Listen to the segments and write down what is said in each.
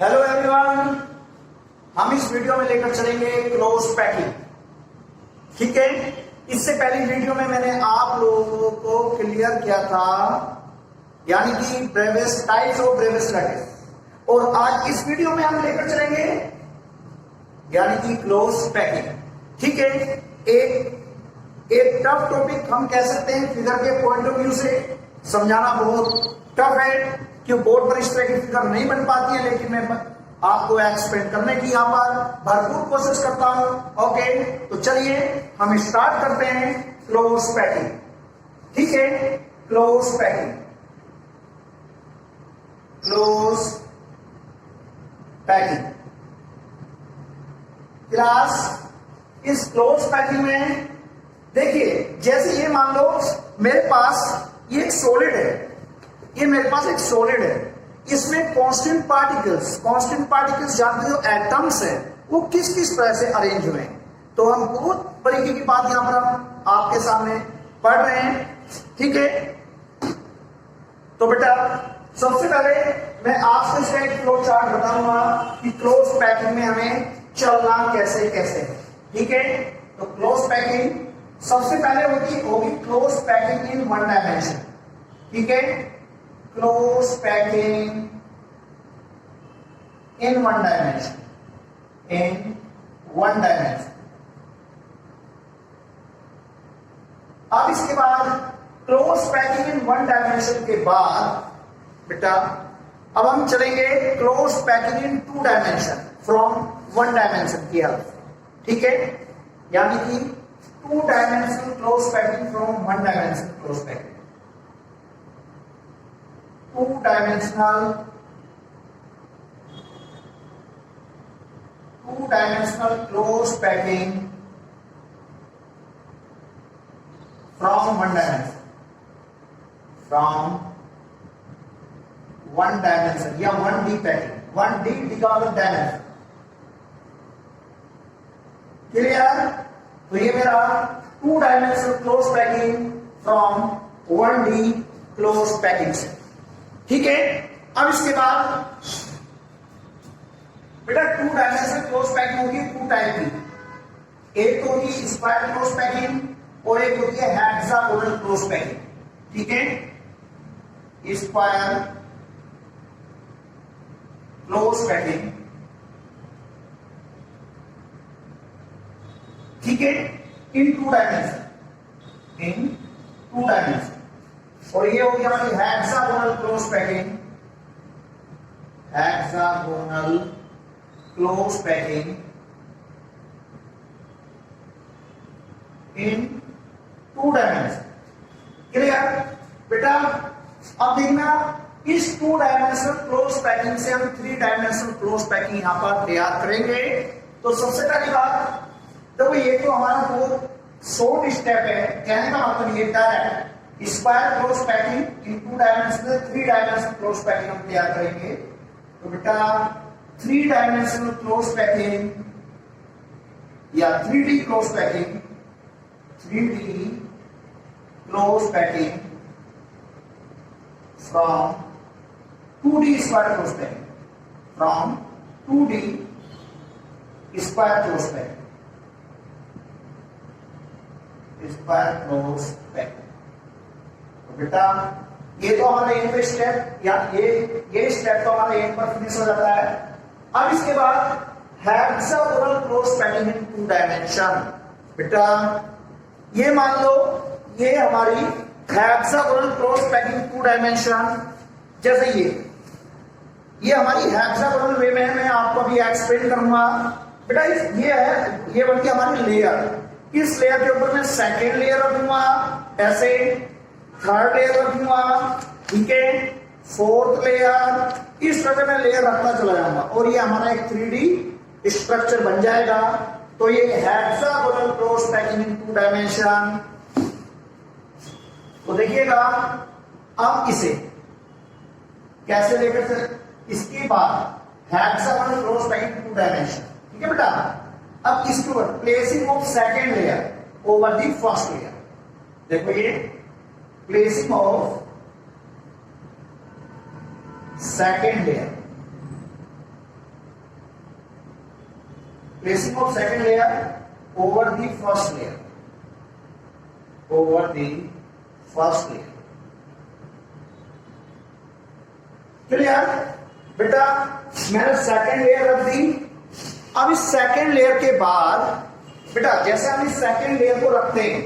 Hello everyone, हम इस video में लेकर चलेंगे क्लोज पैकिंग। ठीक है, इससे पहली वीडियो में मैंने आप लोगों को क्लियर किया था, यानी कि Bravais types of Bravais lattice, और आज इस वीडियो में हम लेकर चलेंगे यानी कि क्लोज पैकिंग। ठीक है, एक टफ टॉपिक हम कह सकते हैं, फिगर के पॉइंट ऑफ व्यू से समझाना बहुत टफ है, क्यों बोर्ड पर इस तरह की फिगर नहीं बन पाती है, लेकिन मैं आपको एक्सप्लेन करने की यहां पर भरपूर कोशिश करता हूं। ओके, तो चलिए हम स्टार्ट करते हैं क्लोज पैकिंग। ठीक है, close packing, close packing class. इस क्लोज पैकिंग में देखिए, जैसे ये मान लो मेरे पास ये एक सॉलिड है, ये मेरे पास एक सॉलिड है, इसमें कांस्टेंट पार्टिकल्स जानते हो एटम्स है, वो किस किस तरह से अरेंज हुए हैं, तो हम बहुत तरीके की बात यहां पर हम आपके सामने पढ़ रहे हैं। ठीक है, तो बेटा सबसे पहले मैं आपसे इसका एक फ्लो चार्ट बताऊंगा कि क्लोज पैकिंग में हमें चलना कैसे कैसे है। ठीक है, तो क्लोज पैकिंग सबसे पहले होगी close packing in one dimension. ठीक है, close packing in one dimension, अब इसके बाद close packing in one dimension के बाद बेटा अब हम चलेंगे close packing in two dimension from one dimension की हेल्प। ठीक है, यानी कि two dimensional close packing from one dimension close packing, two dimensional close packing from one dimension या 1D पैकिंग, 1D का मतलब डायमेंशन। क्लियर? तो ये मेरा to dimensional close packing from 1D close packing से। ठीक है, अब इसके बाद बेटा टू डायमेंशनल क्लोज पैकिंग होगी टू टाइप की, एक तो होगी स्क्वायर क्लोज पैकिंग और एक होती है हेक्सागोनल क्लोज पैकिंग। ठीक है, स्क्वायर क्लोज पैकिंग, ठीक है, इन टू डायमेंशन, और ये होगी हमारी hexagonal close packing, hexagonal close packing in two dimension. Clear बेटा? अब देखना, इस टू डायमेंशनल क्लोज पैकिंग से हम थ्री डायमेंशनल क्लोज पैकिंग यहां पर तैयार करेंगे। तो सबसे पहली बात, तो ये तो हमारा बहुत शॉर्ट स्टेप है, कहने का मतलब ये direct square close packing in two dimensional, three dimensional close packing हम तैयार करेंगे। तो बेटा थ्री डायमेंशनल क्लोज पैकिंग या 3D close packing, 3D close packing from 2D square close packing, from 2D square close packing, square close packing. तो बेटा ये तो हमारा एंड पे स्टेप, या ये स्टेप तो हमारा एंड पर फिनिश हो जाता है। अब इसके बाद hexagonal close packing in two dimension. बेटा ये मान लो ये हमारी hexagonal close packing two dimension, जैसे ये हमारी हेक्सागोनल वे में है, मैं आपको अभी एक्सप्लेन करूंगा। बेटा ये है, ये बनती हमारी लेयर, इस लेयर के ऊपर मैं सेकेंड लेयर रखूंगा, ऐसे थर्ड लेयर रखूंगा, ठीक है, फोर्थ लेयर, इस तरह से मैं लेयर रखता चला जाऊंगा और ये हमारा एक 3D स्ट्रक्चर बन जाएगा। तो ये hexagonal close packing in two dimension. तो देखिएगा, अब इसे कैसे लेकर चले, इसके बाद hexagonal close packing two dimension. ठीक है बेटा, अब इसके ऊपर placing of second layer over the first layer. देखो ये placing of second layer placing of second layer over the first layer, over the first layer. Clear बेटा, मैंने सेकेंड लेयर रख दी। अब इस सेकेंड लेयर के बाद बेटा जैसे हम इस सेकेंड लेयर को रखते हैं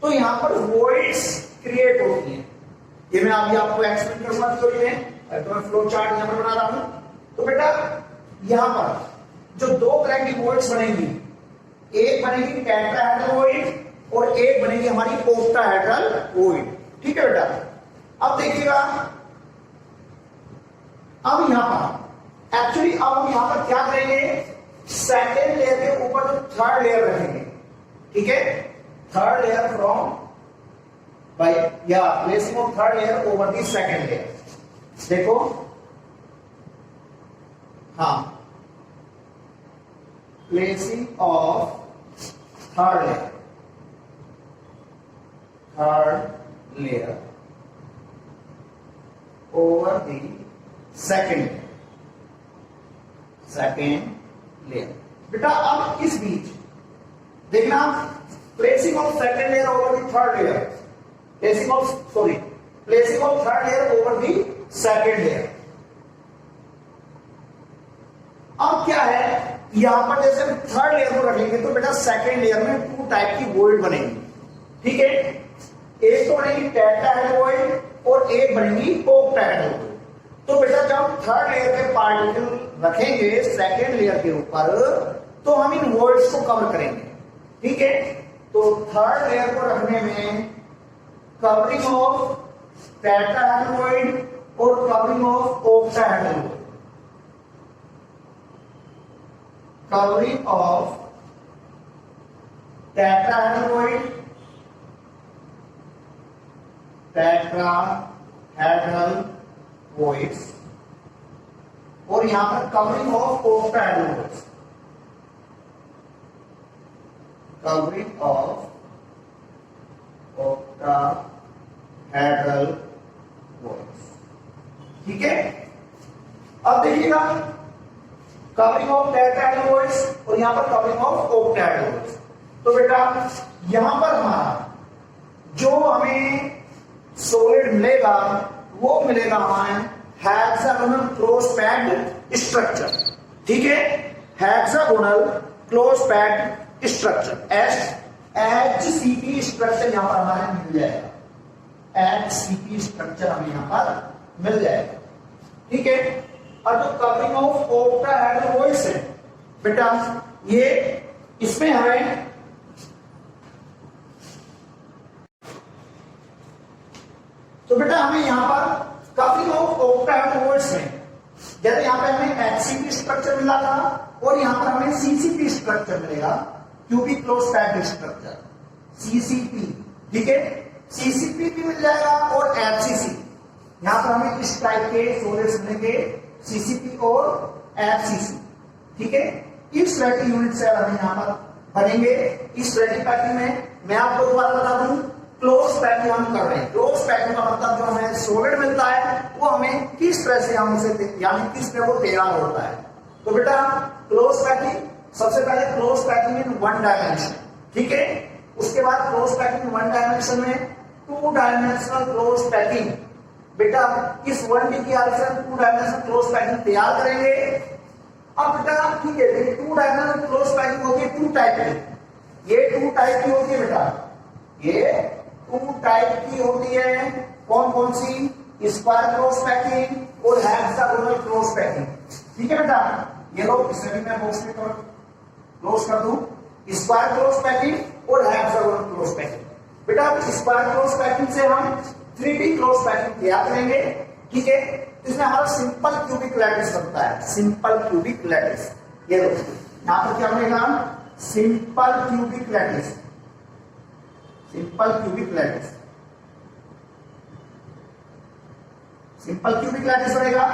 तो यहां पर वॉइड्स क्रिएट होती हैं। ये मैं अभी आपको एक्सप्लेन करूंगा थ्योरी में, तो मैं फ्लो चार्ट यहां पर बना रहा हूं। तो बेटा यहां पर जो दो तरह की वॉइड्स बनेंगी, एक बनेगी टेट्राहेड्रल वॉइड और एक बनेगी हमारी ओक्टाहेड्रल वॉइड। ठीक है बेटा, अब देखिएगा, अब यहां पर एक्चुअली अब हम यहां पर क्या करेंगे, सेकेंड लेयर के ऊपर जो थर्ड लेयर रखेंगे। ठीक है, थर्ड लेयर फ्रॉम बाय या placing of third layer over the second layer. देखो हाँ, placing of third layer over the second layer. बेटा अब इस बीच देखना, placing of second layer over the third layer, placing of third layer over the second layer. अब क्या है, यहां पर जैसे हम थर्ड लेयर को रखेंगे तो बेटा सेकेंड लेयर में टू टाइप की वॉइड बनेगी। ठीक है, एक तो बनेगी टेट्राहेड्रल वॉइड और एक बनेगी ओक्टाहेड्रल वॉइड। तो बेटा जब थर्ड लेयर के पार्टिकल रखेंगे सेकेंड लेयर के ऊपर तो हम इन वॉइड्स को कवर करेंगे। ठीक है, तो थर्ड लेयर को रखने में कवरिंग ऑफ टेट्राहेड्रल वॉइड और covering of octahedral void, covering of tetrahedral void, tetrahedral voids और यहां पर covering of octahedral voids, covering of octahedral voids. ठीक है, अब देखिएगा, कवरिंग ऑफ टेट्राहेड्रल वॉइड्स और यहां पर कवरिंग ऑफ ओक्टाहेड्रल वॉइड्स। तो बेटा यहां पर हमारा जो हमें सॉलिड मिलेगा वो मिलेगा हमें हेक्सागोनल क्लोज पैक्ड स्ट्रक्चर। ठीक है, hexagonal close packed structure, HCP structure यहां पर हमारे मिल जाएगा, HCP स्ट्रक्चर हमें यहां पर मिल जाएगा। ठीक है, और जो कवरिंग ऑफ ओक्टाहेड्रल वॉइड्स है बेटा, ये इसमें हमें तो बेटा हमें यहां पर कवरिंग ऑफ ओक्टाहेड्रल वॉइड्स में जैसे यहां पे हमें HCP स्ट्रक्चर मिला था और यहां पर हमें CCP स्ट्रक्चर मिलेगा, cubic close packed structure, CCP। ठीक है, CCP भी मिल जाएगा और FCC। यहां पर हमें इस टाइप के सॉलिड्स मिलेंगे, CCP और FCC। ठीक है, इस तरह की यूनिट सेल हमें यहां पर बनेंगे। इस तरह की पैकिंग में मैं आपको दोबारा बता दूं, क्लोज पैकिंग हम कर रहे हैं। क्लोज पैकिंग का मतलब जो हमें सॉलिड मिलता है वो हमें किस तरह से हम उसे यानी किस तरह वो तैयार होता है। तो बेटा क्लोज पैकिंग, सबसे पहले close packing in one dimension. ठीक है, उसके बाद क्लोज पैकिंग वन डायमेंशन में टू डायमेंशनल क्लोज पैकिंग। बेटा इस 1D की हेल्प से टू डायमेंशनल क्लोज पैकिंग तैयार करेंगे। अब बेटा ठीक है, टू डायमेंशनल क्लोज पैकिंग होगी टू टाइप की, ये टू टाइप की होती है बेटा, ये टू टाइप की होती है। कौन कौन सी, स्क्वायर क्लोज पैकिंग और हेक्सागोनल क्लोज पैकिंग। ठीक है बेटा, ये लो, इसे भी मैं बॉक्स में क्लोज कर दूं, स्क्वायर क्लोज पैकिंग और हेक्सागोनल क्लोज पैकिंग। बेटा स्क्वायर क्लोज पैकिंग से हम 3D क्लोज पैकिंग तैयार करेंगे। ठीक है, इसमें हमारा सिंपल क्यूबिक लैटिस बनता है, सिंपल क्यूबिक लैटिस। ये लो, यहां पर क्या बनेगा, simple cubic lattice, simple cubic lattice, simple cubic lattice बनेगा।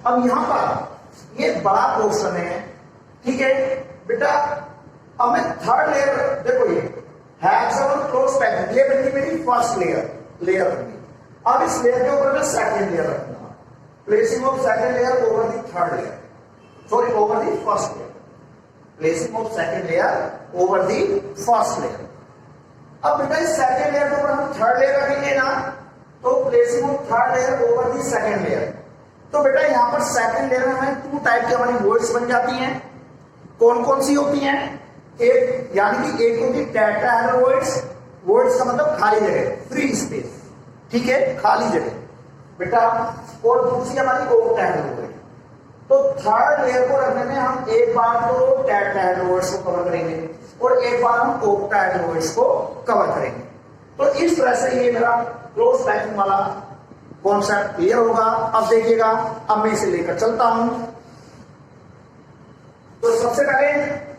अब यहां पर ये बड़ा पोर्शन है। ठीक है बेटा, अब मैं थर्ड लेयर, देखो ये हेक्सागोनल क्लोज पैकिंग, ये बनी मेरी फर्स्ट लेयर बनी। अब इस लेयर के ऊपर मैं सेकंड लेयर रखूंगा, placing of second layer over the third layer, sorry over the first layer. Placing of second layer over the first layer. अब बेटा इस सेकेंड लेयर के ऊपर हम थर्ड लेयर रखेंगे ना, तो placing of third layer over the second layer. तो बेटा यहां पर सेकेंड लेयर में हमें 2 टाइप की हमारी वर्ड्स बन जाती हैं। कौन कौन सी होती हैं? एक यानी कि एक होती है टेट्राहेड्रल वर्ड्स, वर्ड्स का मतलब खाली जगह, फ्री स्पेस, ठीक है, खाली जगह बेटा। और दूसरी हमारी ओक्टाहेड्रल वर्ड। तो थर्ड लेयर को रखने में हम एक बार तो टेट्राहेड्रल वर्ड्स को कवर करेंगे और एक बार हम ओक्टाहेड्रल वर्ड्स को कवर करेंगे। तो इस तरह से ये मेरा क्लोज पैकिंग वाला कॉन्सेप्ट क्लियर होगा। अब देखिएगा, अब मैं इसे लेकर चलता हूं। तो सबसे पहले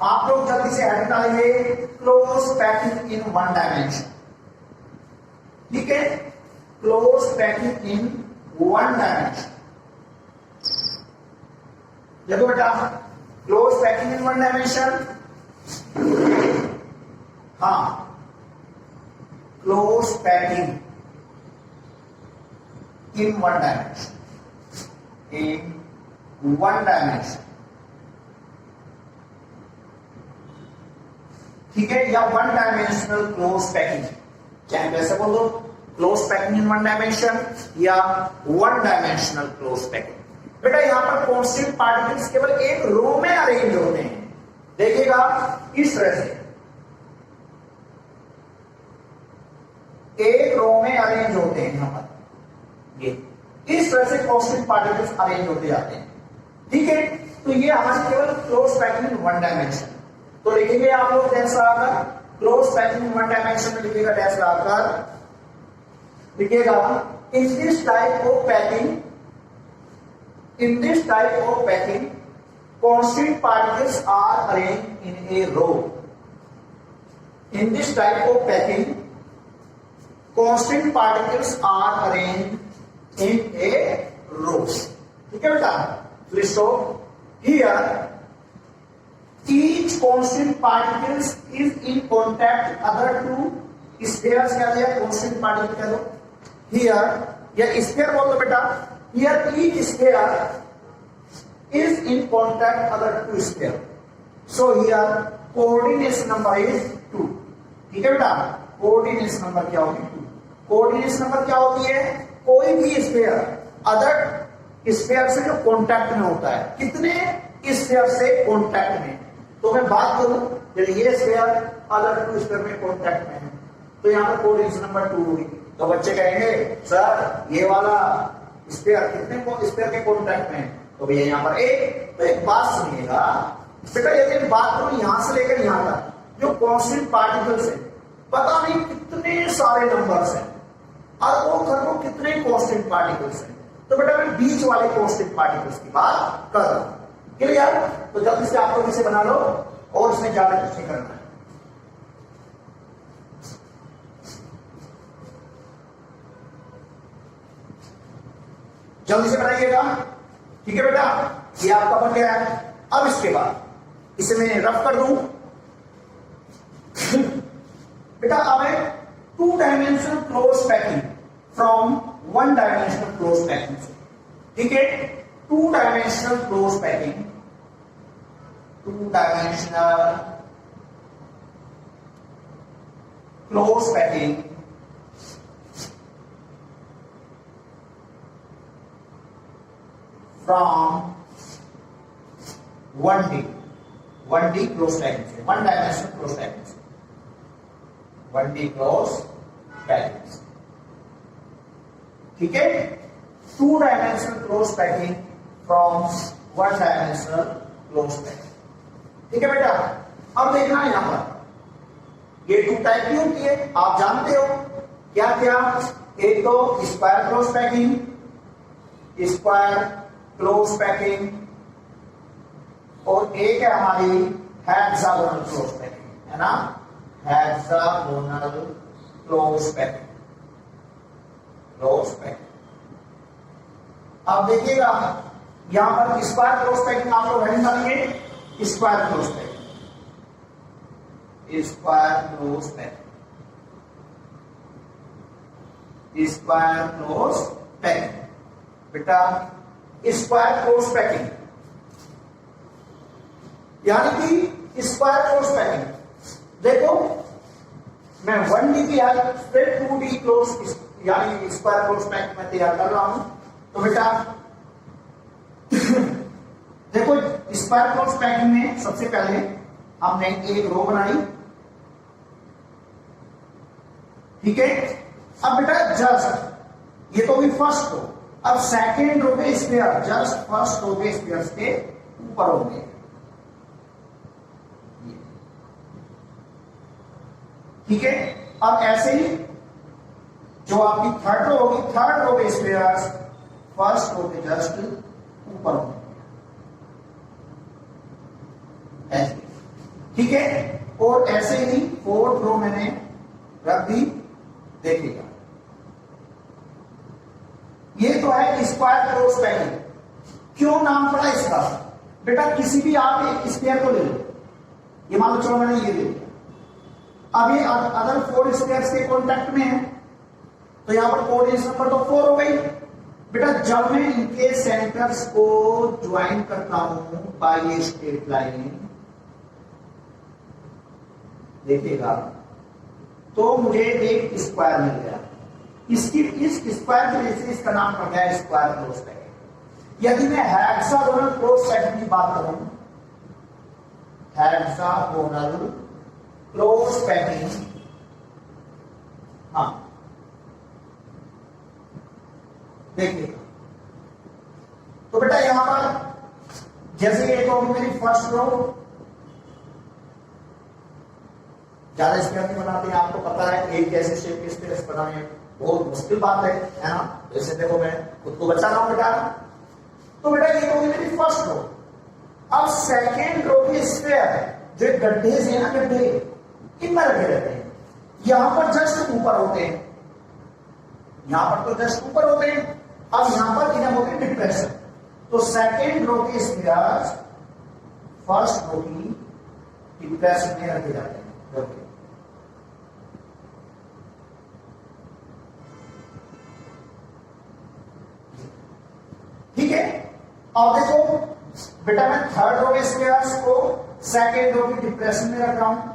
आप लोग जल्दी से हेडिंग डालेंगे, close packing in one dimension, ठीक है, close packing in one dimension. देखो बेटा, close packing in one dimension, हाँ, close packing in one dimension, in one dimension, ठीक है, या वन डायमेंशनल क्लोज पैकिंग, चाहे वैसे बोल दो, close packing in one dimension या वन डायमेंशनल क्लोज पैकिंग। बेटा यहां पर कांस्टेंट पार्टिकल्स केवल एक रो में अरेंज होते हैं। देखिएगा इस तरह से एक रो में अरेंज होते हैं, यहां पर ये इस तरह से कांस्टेंट पार्टिकल्स अरेंज होते जाते हैं, ठीक है। तो ये हमारी केवल close packing in one dimension. तो लिखेंगे आप लोग डैश लगाकर, close packing in one dimension में लिखिएगा डैश लगाकर, लिखिएगा इन this type of packing, in this type of packing constant particles are arranged in a row. In this type of packing constant particles are arranged in a row. ठीक है बेटा, फिर stop here each constant particles is in contact other two spheres। क्या दिया? constant particle कह दो here, या sphere बोल दो बेटा। Here each sphere is in contact other two sphere. So here coordination number is 2। ठीक है बेटा, कोऑर्डिनेशन नंबर क्या होगी? 2। कोऑर्डिनेशन नंबर क्या होती है? कोई भी स्फीयर अदर स्फीयर से जो कांटेक्ट में होता है, कितने स्फीयर से कांटेक्ट में। तो मैं बात करूं, यदि ये स्फीयर अदर टू स्फीयर में कांटेक्ट में है, तो यहाँ पर कोऑर्डिनेशन नंबर 2 होगी। तो बच्चे कहेंगे सर ये वाला स्फीयर कितने स्फीयर के कांटेक्ट में है? तो भैया यहाँ पर एक। तो एक बात सुनिएगा बेटा, यदि बात करूं यहां से लेकर यहां तक जो कांस्टेंट पार्टिकल्स है, पता नहीं कितने सारे नंबर्स हैं, अरबों खरबों कितने कांस्टेंट पार्टिकल्स हैं। तो बेटा मैं बीच वाले कांस्टेंट पार्टिकल्स की बात कर रहा हूं। क्लियर? तो जल्दी से आप लोग इसे बना लो और इसमें ज्यादा कुछ नहीं करना है। जल्दी से बनाइएगा, ठीक है बेटा। ये आपका बन गया है। अब इसके बाद इसे मैं रफ कर दूं बेटा। अब है 2 dimensional close packing from 1 dimensional close packing, ठीक है। 2 dimensional close packing, 2 dimensional close packing from 1D close packing से, 1 डायमेंशनल क्लोज पैकिंग से, 1D क्लोज पैकिंग से, ठीक है। 2 dimensional close packing from 1 dimensional close packing, ठीक है बेटा। अब देखना है यहां पर ये 2 टाइप की होती है, आप जानते हो क्या क्या। एक तो square close packing, square close packing, और एक है हमारी हेक्सागोनल क्लोज पैकिंग, है ना, hexagonal close packing, close packing. अब देखिएगा यहां पर स्क्वायर क्लोज पैकिंग आप लोग हेडिंग डालेंगे, square close packing, square close packing, square close packing. बेटा स्क्वायर क्लोज पैकिंग यानी कि स्क्वायर क्लोज पैकिंग, देखो मैं 1D की हेल्प से 2D क्लोज यानी स्क्वायर क्लोज पैकिंग में तैयार कर रहा हूं। तो बेटा देखो स्क्वायर क्लोज पैकिंग में सबसे पहले हमने एक रो बनाई, ठीक है। अब बेटा जस्ट ये तो भी फर्स्ट रो, अब सेकेंड रो के स्क्वायर जस्ट फर्स्ट रो के स्क्वायर के ऊपर होंगे, ठीक है। अब ऐसे ही जो आपकी थर्ड रो होगी, थर्ड रो के स्क्वायर फर्स्ट रो के जस्ट ऊपर होंगे, ऐसे, ठीक है। और ऐसे ही फोर्थ रो मैंने रख दी, देखिएगा ये तो है स्क्वायर क्लोज पैकिंग। क्यों नाम पड़ा इसका? बेटा किसी भी आप एक स्क्वायर को ले लो, ये मान लो चलो मैंने ये ले लिया, अब ये अदर 4 स्क्वायर्स के कॉन्टेक्ट में है तो यहां पर कोऑर्डिनेट नंबर तो 4 हो गई। बेटा जब मैं इनके सेंटर्स को ज्वाइन करता हूं बाय ए स्ट्रेट लाइन, देखिएगा तो मुझे एक स्क्वायर मिल गया, इसकी इस स्क्वायर की वजह से इसका नाम पड़ गया स्क्वायर क्लोज पैकिंग। यदि मैं हेक्सागोनल क्लोज पैकिंग की बात करूं, हेक्सागोनल क्लोज पैकिंग, हाँ देखिए तो बेटा यहां पर जैसे ये तो मेरी फर्स्ट रो, ज्यादा स्क्वायर नहीं बनाते हैं, आपको पता है एक जैसे शेप के स्क्वायर बनाने बहुत मुश्किल बात है ना। जैसे देखो मैं खुद को बचा रहा हूं बेटा, तो बेटा ये होगी मेरी फर्स्ट रो। अब सेकेंड रो के स्क्वायर जो गड्ढे से ना, गड्ढे इनमें रखे रहते हैं, यहां पर जस्ट ऊपर होते हैं, यहां पर तो जस्ट ऊपर होते हैं, अब यहां पर इन्हें होते हैं डिप्रेशन। तो सेकेंड रो के स्क्वायर फर्स्ट रो की डिप्रेशन में रखे जाते हैं, ठीक है। अब देखो बेटा मैं थर्ड रो के स्क्वायर्स को सेकेंड रो की डिप्रेशन में रख रहा हूं,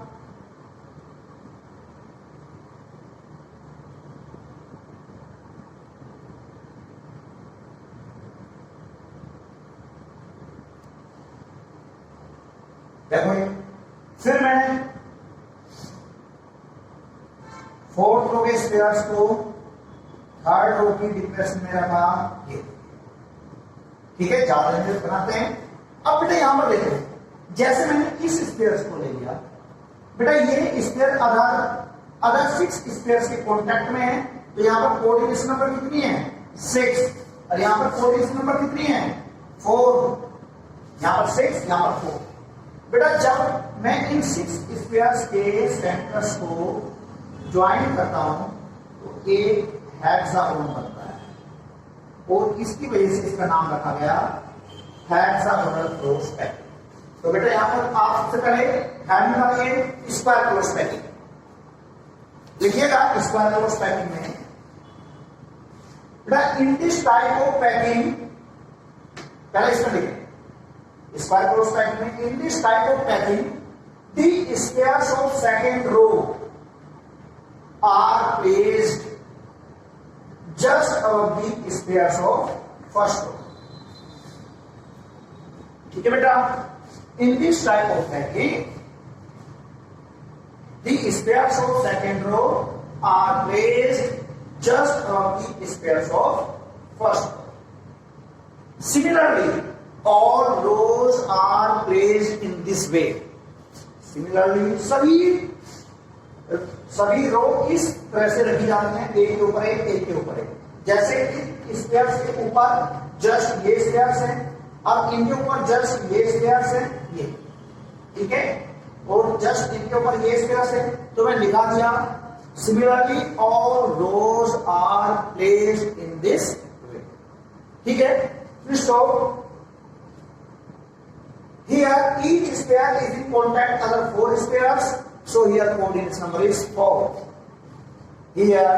देखो फिर मैंने फोर्थ रो के स्क्वायर्स को थर्ड रो की डिप्रेशन में रखा, ये ठीक है। ज्यादा मिनट बनाते हैं। अब बेटा यहां पर देखो जैसे मैंने इस स्क्वायर्स को ले लिया, बेटा ये स्क्वायर अदर 6 स्क्वायर्स के कांटेक्ट में है, तो यहां पर कोऑर्डिनेट नंबर कितनी है 6, और यहां पर कोऑर्डिनेट नंबर कितनी है 4, यहां पर 6 यहां पर 4। बेटा जब मैं इन 6 स्क्वायर्स के सेंटर्स को ज्वाइन करता हूं तो एक हेक्सागोन बनता है, और इसकी वजह से इसका नाम रखा गया हेक्सागोनल क्लोज पैकिंग। तो बेटा यहां पर आप सबसे पहले हेडिंग लगाइए स्क्वायर क्लोज पैकिंग, लिखिएगा स्क्वायर क्लोज पैकिंग में बेटा in this type of packing, पहले इसमें लिखें स्क्वायर क्लोज पैकिंग में in this type of packing the squares of second row are placed just above the squares of first row, ठीक है बेटा। in this type of packing the squares of second row are placed just above the squares of first row. Similarly all rows are placed in this way, similarly सभी रो इस तरह से रखी जाती हैं, एक के ऊपर एक के ऊपर एक। जैसे कि स्क्वायर्स के ऊपर जस्ट ये स्क्वायर्स हैं, अब इनके ऊपर जस्ट ये स्क्वायर्स हैं, ये ठीक है, और जस्ट इनके ऊपर ये स्क्वायर्स हैं, तो मैं लिखा दिया similarly all rows are placed in this way, ठीक है। फिर stop here each square is in contact other 4 squares, so here coordinates number is 4. Here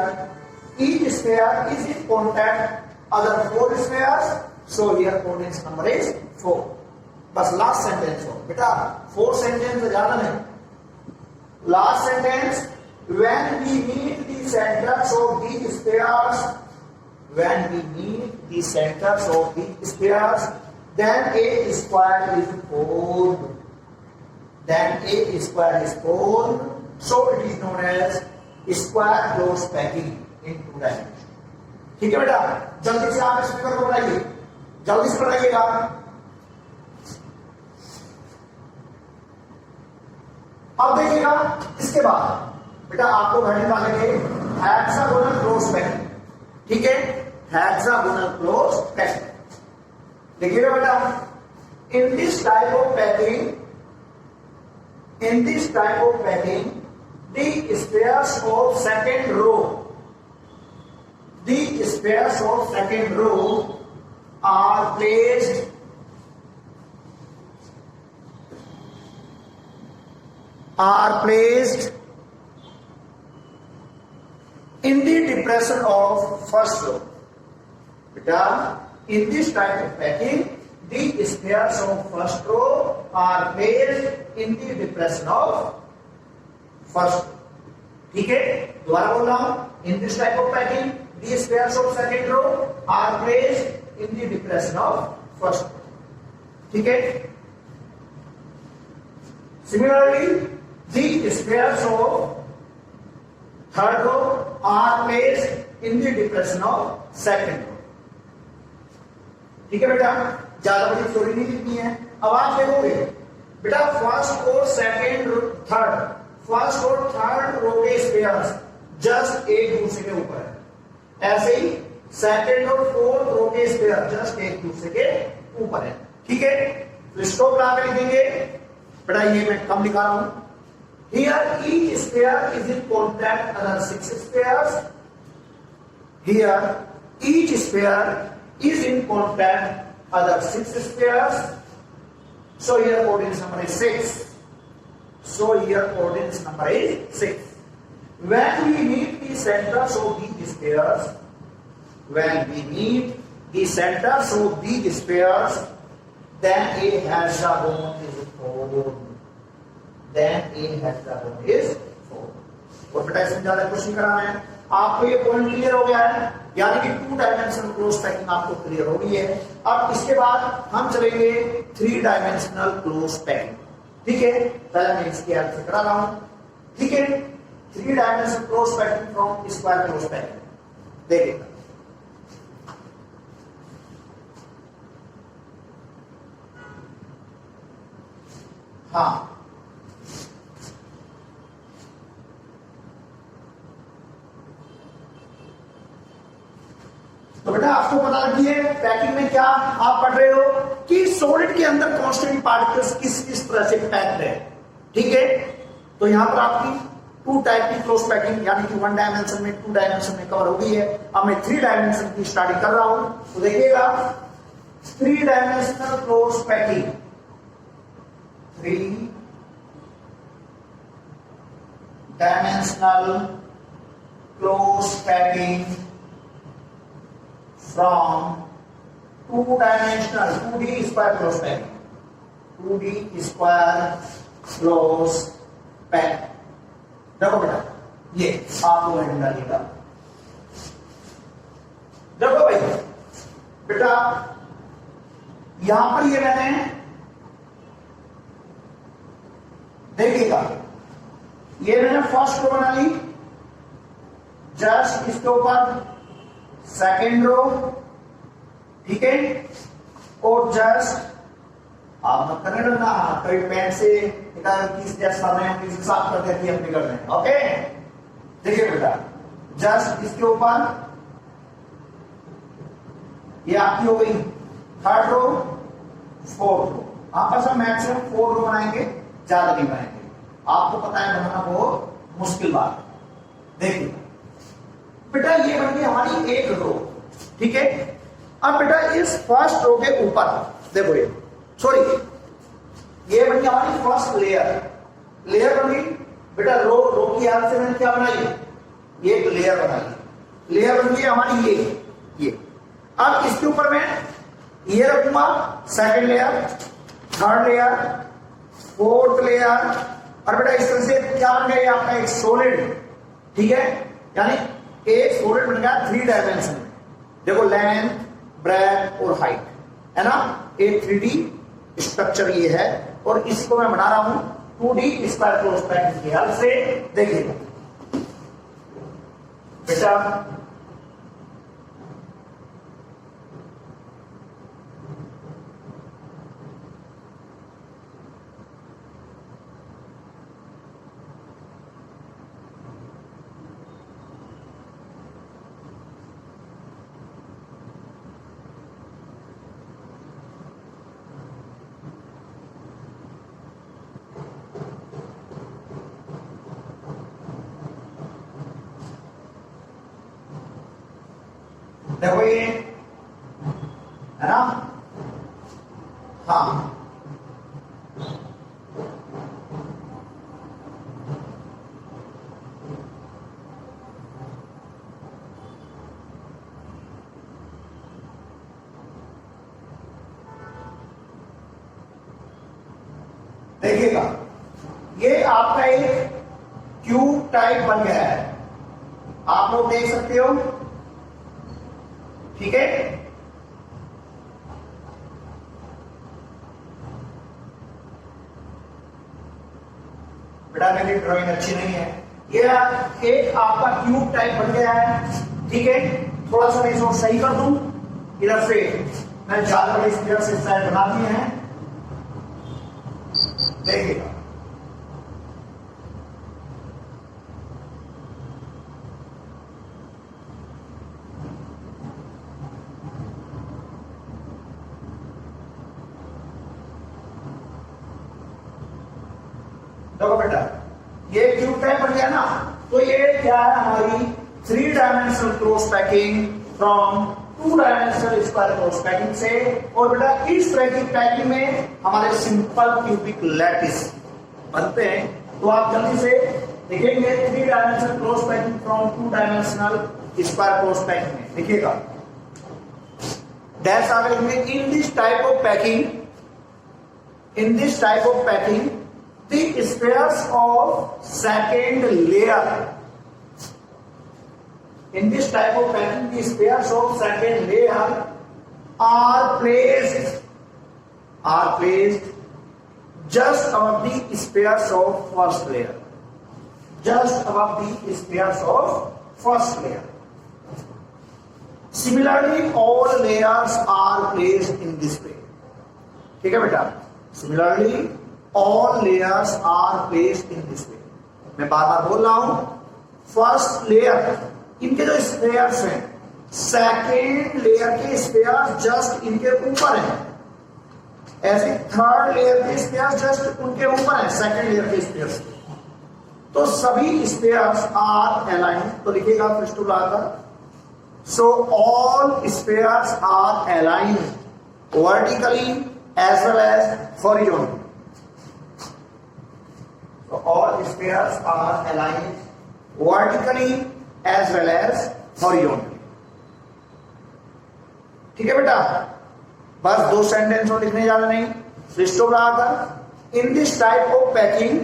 each square is in contact other 4 squares, so here coordinates number is 4. बस last sentence हो बेटा, 4 sentence ज्यादा नहीं। Last sentence, when we meet the centers of these pairs, when we meet the centers of these pairs, then a square is formed. Then a square is formed, so it is known as square close packing in 2 dimensions. ठीक है बेटा, जल्दी से आप इस figure को बनाइए, जल्दी से बनाइएगा। अब देखिएगा इसके बाद बेटा आपको घर निकालेंगे हेक्सागोनल क्लोज पैकिंग, ठीक है, हेक्सागोनल क्लोज पैकिंग। देखिएगा बेटा, in this type of packing, the squares of second row are placed in the depression of first row. Beta, in this type of packing, the squares of first row are placed in the depression of first row. ठीक है, दोबारा बोल रहा हूं, in this type of packing, the squares of second row are placed in the depression of first row. ठीक है, similarly, the squares of third row are placed in the depression of second row. ठीक है बेटा, ज्यादा बड़ी story नहीं लिखनी है। अब आप देखोगे बेटा, फर्स्ट और थर्ड रो के स्क्वायर्स जस्ट एक दूसरे के ऊपर है, ऐसे ही सेकंड और फोर्थ रो के स्क्वायर जस्ट एक दूसरे के ऊपर है। ठीक है, तो स्टॉप लगा के लिखेंगे बेटा, ये मैं कम लिखा रहा हूं। Here each square is in contact other 6 squares. Here each square is in contact other 6 squares. So here coordinates number is 6. When we meet the centers of these squares, then a hexagon is formed. और बेटा इसमें ज्यादा question कराना है आपको। ये point clear हो गया है, यानी कि 2 डायमेंशनल क्लोज पैकिंग आपको क्लियर हो गई है। अब इसके बाद हम चलेंगे 3 डायमेंशनल क्लोज पैकिंग। ठीक है, पहले मैं इसकी हेल्प से करा रहा हूं। ठीक है, 3 dimensional close packing from square close packing देखिएगा। हाँ, तो बेटा आपको पता रखिए पैकिंग में क्या आप पढ़ रहे हो कि सॉलिड के अंदर कांस्टेंट पार्टिकल्स किस तरह से पैक्ड है। ठीक है, तो यहां पर आपकी 2 टाइप की क्लोज पैकिंग, यानी कि 1 डायमेंशन में 2 डायमेंशन में कवर हो गई है। अब मैं 3 डायमेंशन की स्टडी कर रहा हूं, तो देखिएगा 3 dimensional close packing, 3 dimensional close packing from 2-dimensional 2D square close packing, 2D square close packing। देखो बेटा, ये आपको हेडिंग डालिएगा। देखो भाई बेटा, यहां पर ये मैंने देखिएगा, ये मैंने फर्स्ट रो बना ली, जस्ट इसके ऊपर सेकेंड रो। ठीक है, और जस्ट आप मत करने लगना, कई पेन से किस जैसा किस हिसाब कर देती है अपनी कर रहे हैं। ओके, देखिए बेटा, जस्ट इसके ऊपर ये आपकी हो गई थर्ड रो, फोर्थ रो। आपस में मैक्सिमम 4 रो बनाएंगे, ज्यादा नहीं बनाएंगे। आपको पता है बनाना बहुत मुश्किल बात है। देखिए बेटा, ये बन गई हमारी एक रो। ठीक है, अब बेटा इस फर्स्ट रो के ऊपर देखो, ये सॉरी ये बन गई हमारी फर्स्ट लेयर बन गई बेटा। रो की हेल्प से मैंने क्या बनाई, ये एक लेयर बनाई। लेयर बन गई हमारी ये। अब इसके ऊपर मैं ये रखूंगा second layer, third layer, fourth layer, और बेटा इस तरह से क्या बन गया आपका एक सॉलिड, ठीक है, यानी एक सॉलिड बन गया 3 डायमेंशन में। देखो लेंथ, ब्रेथ और हाइट, है ना, एक 3D स्ट्रक्चर ये है, और इसको मैं बना रहा हूं 2D स्क्वायर क्लोज पैकिंग की हेल्प से। देखिए बेटा, देखो ये है ना, हाँ, देखिएगा ये आपका एक क्यूब टाइप बन गया है, आप लोग देख सकते हो, ठीक है। बेटा मेरी ड्राइंग अच्छी नहीं है, ये एक आपका क्यूब टाइप बन गया है, ठीक है। थोड़ा सा मैं इसको सही कर दूं, इधर से मैं ज्यादा बड़ी इधर से साइड बना दिए हैं, देखिएगा देखो बेटा, ये क्यूब टाइप बन गया ना, तो ये क्या है हमारी 3 dimensional close packing from 2 dimensional square close packing से। और बेटा इस तरह की पैकिंग में हमारे सिंपल क्यूबिक लैटिस बनते हैं, तो आप जल्दी से देखेंगे 3 dimensional close packing from 2 dimensional square close packing में, देखिएगा डैश आगे लिखेंगे इन this type of packing, in this type of packing the spheres of second layer, in this type of pattern the spheres of second layer are placed just above the spheres of first layer, just above the spheres of first layer. Similarly all layers are placed in this way, ठीक है बेटा। Similarly all layers are placed in this way, मैं बार बार बोल रहा हूं, first layer इनके जो spheres हैं, सेकेंड लेयर के स्पेयर जस्ट इनके ऊपर हैं, ऐसे थर्ड लेयर के स्पेयर जस्ट उनके ऊपर हैं, सेकेंड लेयर के स्पेयर्स, तो सभी स्पेयर्स आर अलाइन, तो लिखिएगा फर्स्ट टू लाकर, so all spheres are align vertically as well as horizontally, so all spheres are aligned vertically as well as horizontally, ठीक है बेटा। बस 2 सेंटेंस और लिखने ज्यादा नहीं, लिस्टो लगाकर इन this type of packing,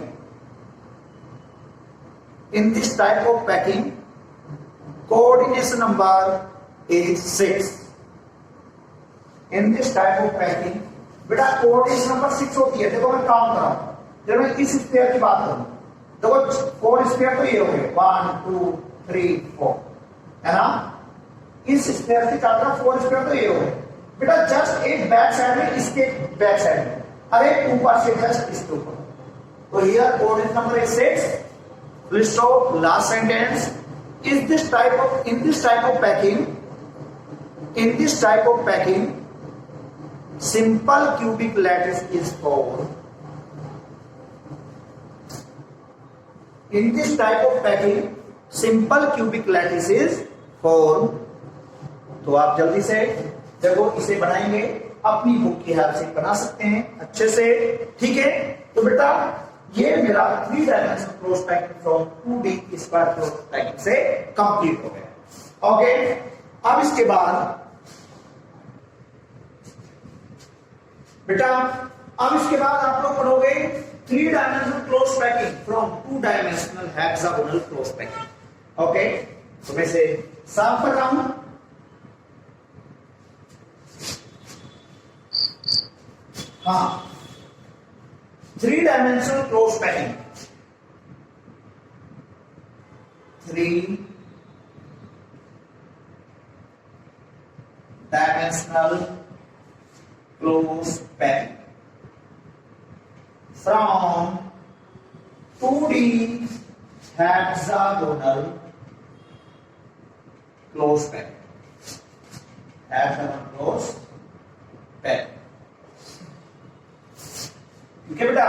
in this type of packing coordination number is 6, in this type of packing बेटा कोऑर्डिनेशन नंबर 6 होती है। देखो मैं काउंट कर रहा हूं, जब मैं इस स्पेयर की बात करूं, देखो 4 स्पेयर तो ये हो गए 1 2 3 4, है ना, इस स्पेयर की चारों 4 स्पेयर तो ये हो गए बेटा। जस्ट एक बैक साइड में, इसके बैक साइड में, अरे ऊपर से जस्ट इसके ऊपर, तो here coordinate number is 6। List of last sentence is this type of, in this type of packing, in this type of packing simple cubic lattice is formed, in this type of packing simple cubic lattice is formed। तो आप जल्दी से देखो इसे बनाएंगे, अपनी book की help से बना सकते हैं अच्छे से, ठीक है। तो बेटा ये मेरा 3 dimensional close packing from 2D square close packing से कंप्लीट हो गया, ओके। अब इसके बाद बेटा अब इसके बाद आप लोग पढ़ोगे 3 dimensional close packing from 2 dimensional hexagonal close packing. Okay, तो मैं से साफ कर रहा हूं। हाँ, 3 dimensional close packing, 3 dimensional close packing from 2D hexagonal close pack, hexagonal close pack। ठीक है बेटा,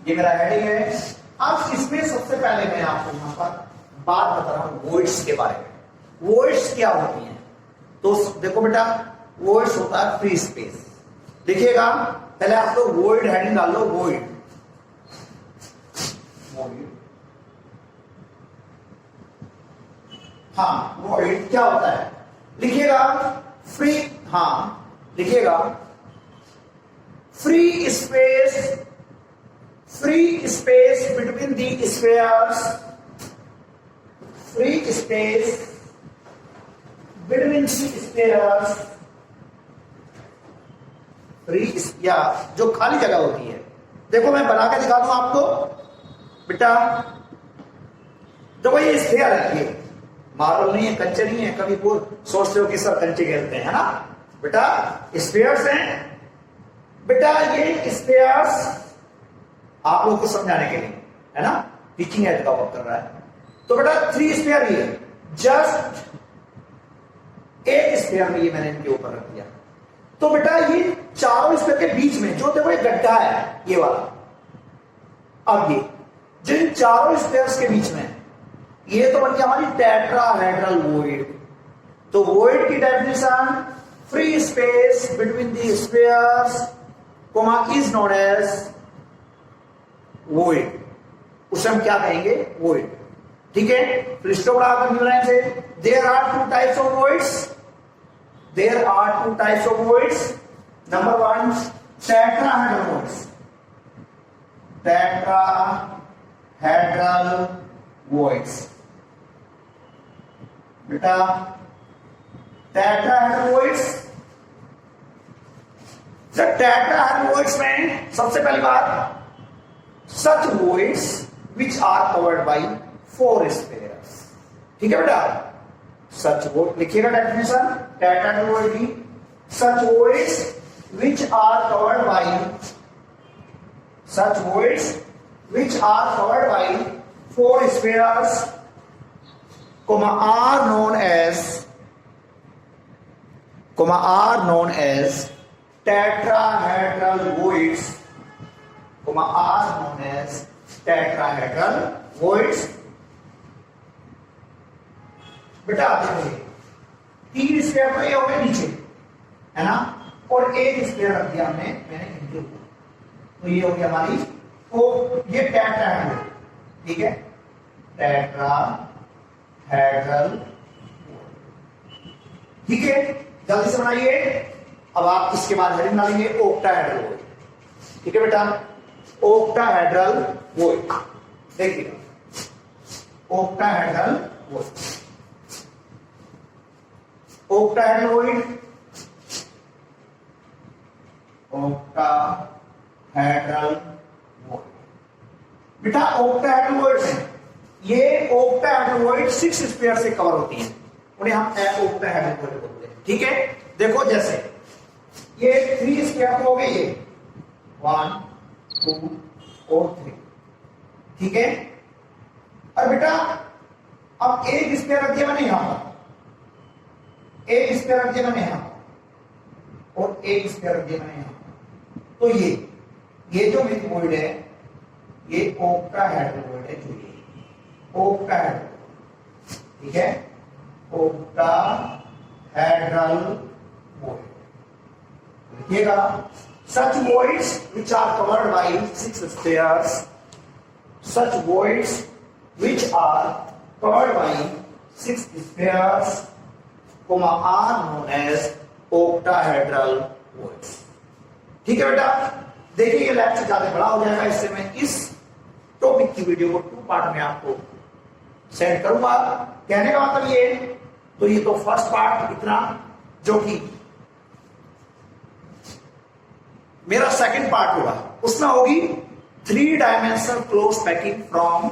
ये मेरा हेडिंग है। अब इसमें सबसे पहले मैं आपको यहां पर बात बता रहा हूं वॉइड्स के बारे में। वॉइड्स क्या होती हैं? तो देखो बेटा, वॉइड्स होता है फ्री स्पेस। देखिएगा, पहले आप लोग वॉइड हेडिंग डाल लो, वॉइड। हाँ, वॉइड क्या होता है? लिखिएगा फ्री, हाँ लिखिएगा free space between the spheres, free space between the spheres, free या जो खाली जगह होती है। देखो मैं बना के दिखा दूं आपको बेटा। देखो ये स्फीयर है, ये मार्बल नहीं है, कंचे नहीं है। कभी सोचते हो कि सर कंचे खेलते हैं, है ना बेटा? स्फीयर्स हैं बेटा, ये स्फीयर्स आप लोग को समझाने के लिए, है ना, टीचिंग एड का वर्क कर रहा है। तो बेटा 3 स्फीयर, ये जस्ट एक स्फीयर में ये मैंने इनके ऊपर रख दिया। तो बेटा ये चारों स्फीयर के बीच में जो देखो ये गड्ढा है, ये वाला। अब ये जिन चारों स्फीयर्स के बीच में, ये तो बन गया हमारी टेट्राहेड्रल वॉइड। तो वॉइड की definition, free space between the spheres comma is known as void. उसे हम क्या कहेंगे? वॉइड। ठीक है, फिर स्टॉप लगाकर न्यू लाइन से, there are 2 types of voids, there are 2 types of voids. Number 1 tetrahedral voids, tetrahedral voids बेटा, टेट्राहेड्रल वॉइड्स। टेट्राहेड्रल वॉइड्स में सबसे पहली बात, such voids which are covered by 4 spheres. ठीक है बेटा, सच वॉइड लिखिएगा डेफिनेशन टेट्राहेड्रल वॉइड की, such voids which are covered by, such voids which are covered by 4 spheres, are known as tetrahedral voids, are known as tetrahedral voids। बेटा देखिए 3 sphere तो ये हो गए नीचे, है ना, और एक स्फीयर रख दिया हमने, मैंने इनके ऊपर। तो ये हो गया हमारी, तो ये टेट्राहेड्रल, ठीक है, टेट्राहेड्रल। ठीक है, जल्दी से बनाइए। अब आप इसके बाद हेडिंग डालेंगे ओक्टाहेड्रल वॉइड। ठीक है बेटा, ओक्टाहेड्रल वॉइड। देखिए octahedral void, octahedral void, octahedral void. बेटा ओक्टाहेड्रल वॉइड है, ये ओक्टाहेड्रल वॉइड 6 स्फीयर से कवर होती हैं, उन्हें हम ओक्टाहेड्रल वॉइड बोलते हैं। ठीक है, देखो जैसे ये 3 स्फीयर हो गए, ये 1 2 और 3। ठीक है, और बेटा अब एक स्फीयर रख दिया मैंने यहां पर, एक स्फीयर रख दिया मैंने यहां पर, और एक स्फीयर रख दिया मैंने यहां पर। तो ये जो मेरी वॉइड है, ये ओक्टाहेड्रल वॉइड है, जो ये ओक्टाहेड्रल। ठीक है, ओक्टाहेड्रल वॉइड लिखिएगा, such voids which are covered by 6 spheres, such voids which are covered by 6 spheres, are known as octahedral voids। ठीक है बेटा, देखिए ये लेक्चर ज्यादा बड़ा हो जाएगा, इससे मैं इस टॉपिक की वीडियो को 2 पार्ट में आपको सेंड करूंगा। कहने का मतलब ये, तो ये तो फर्स्ट पार्ट इतना, जो कि मेरा सेकंड पार्ट होगा, उसमें होगी 3 dimensional close packing from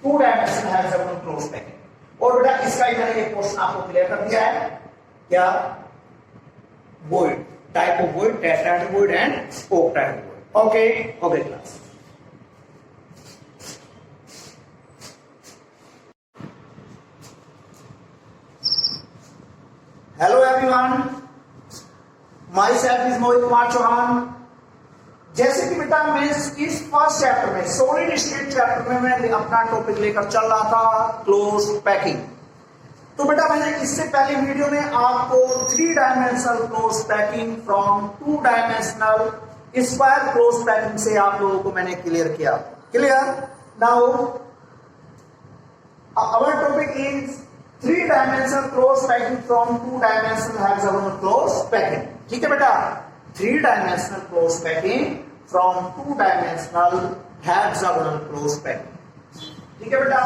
2 dimensional hexagonal close packing. और बेटा इसका ही मैंने एक क्वेश्चन आपको क्लियर कर दिया है, क्या void, type of void, tetrahedral and octahedral. Okay okay class. Hello everyone, my self is Mohit Kumar Chauhan. जैसे कि बेटा मैं इस फर्स्ट चैप्टर में, सॉलिड स्टेट चैप्टर में मैं अपना टॉपिक लेकर चल रहा था क्लोज पैकिंग। तो बेटा मैंने इससे पहले वीडियो में आपको 3 dimensional close packing from 2 dimensional square close packing से आप लोगों को मैंने क्लियर किया। Clear? Now our topic is 3 dimensional close packing from 2 dimensional hexagonal close packing. ठीक है बेटा, 3 dimensional close packing from 2 dimensional hexagonal close packing. ठीक है बेटा,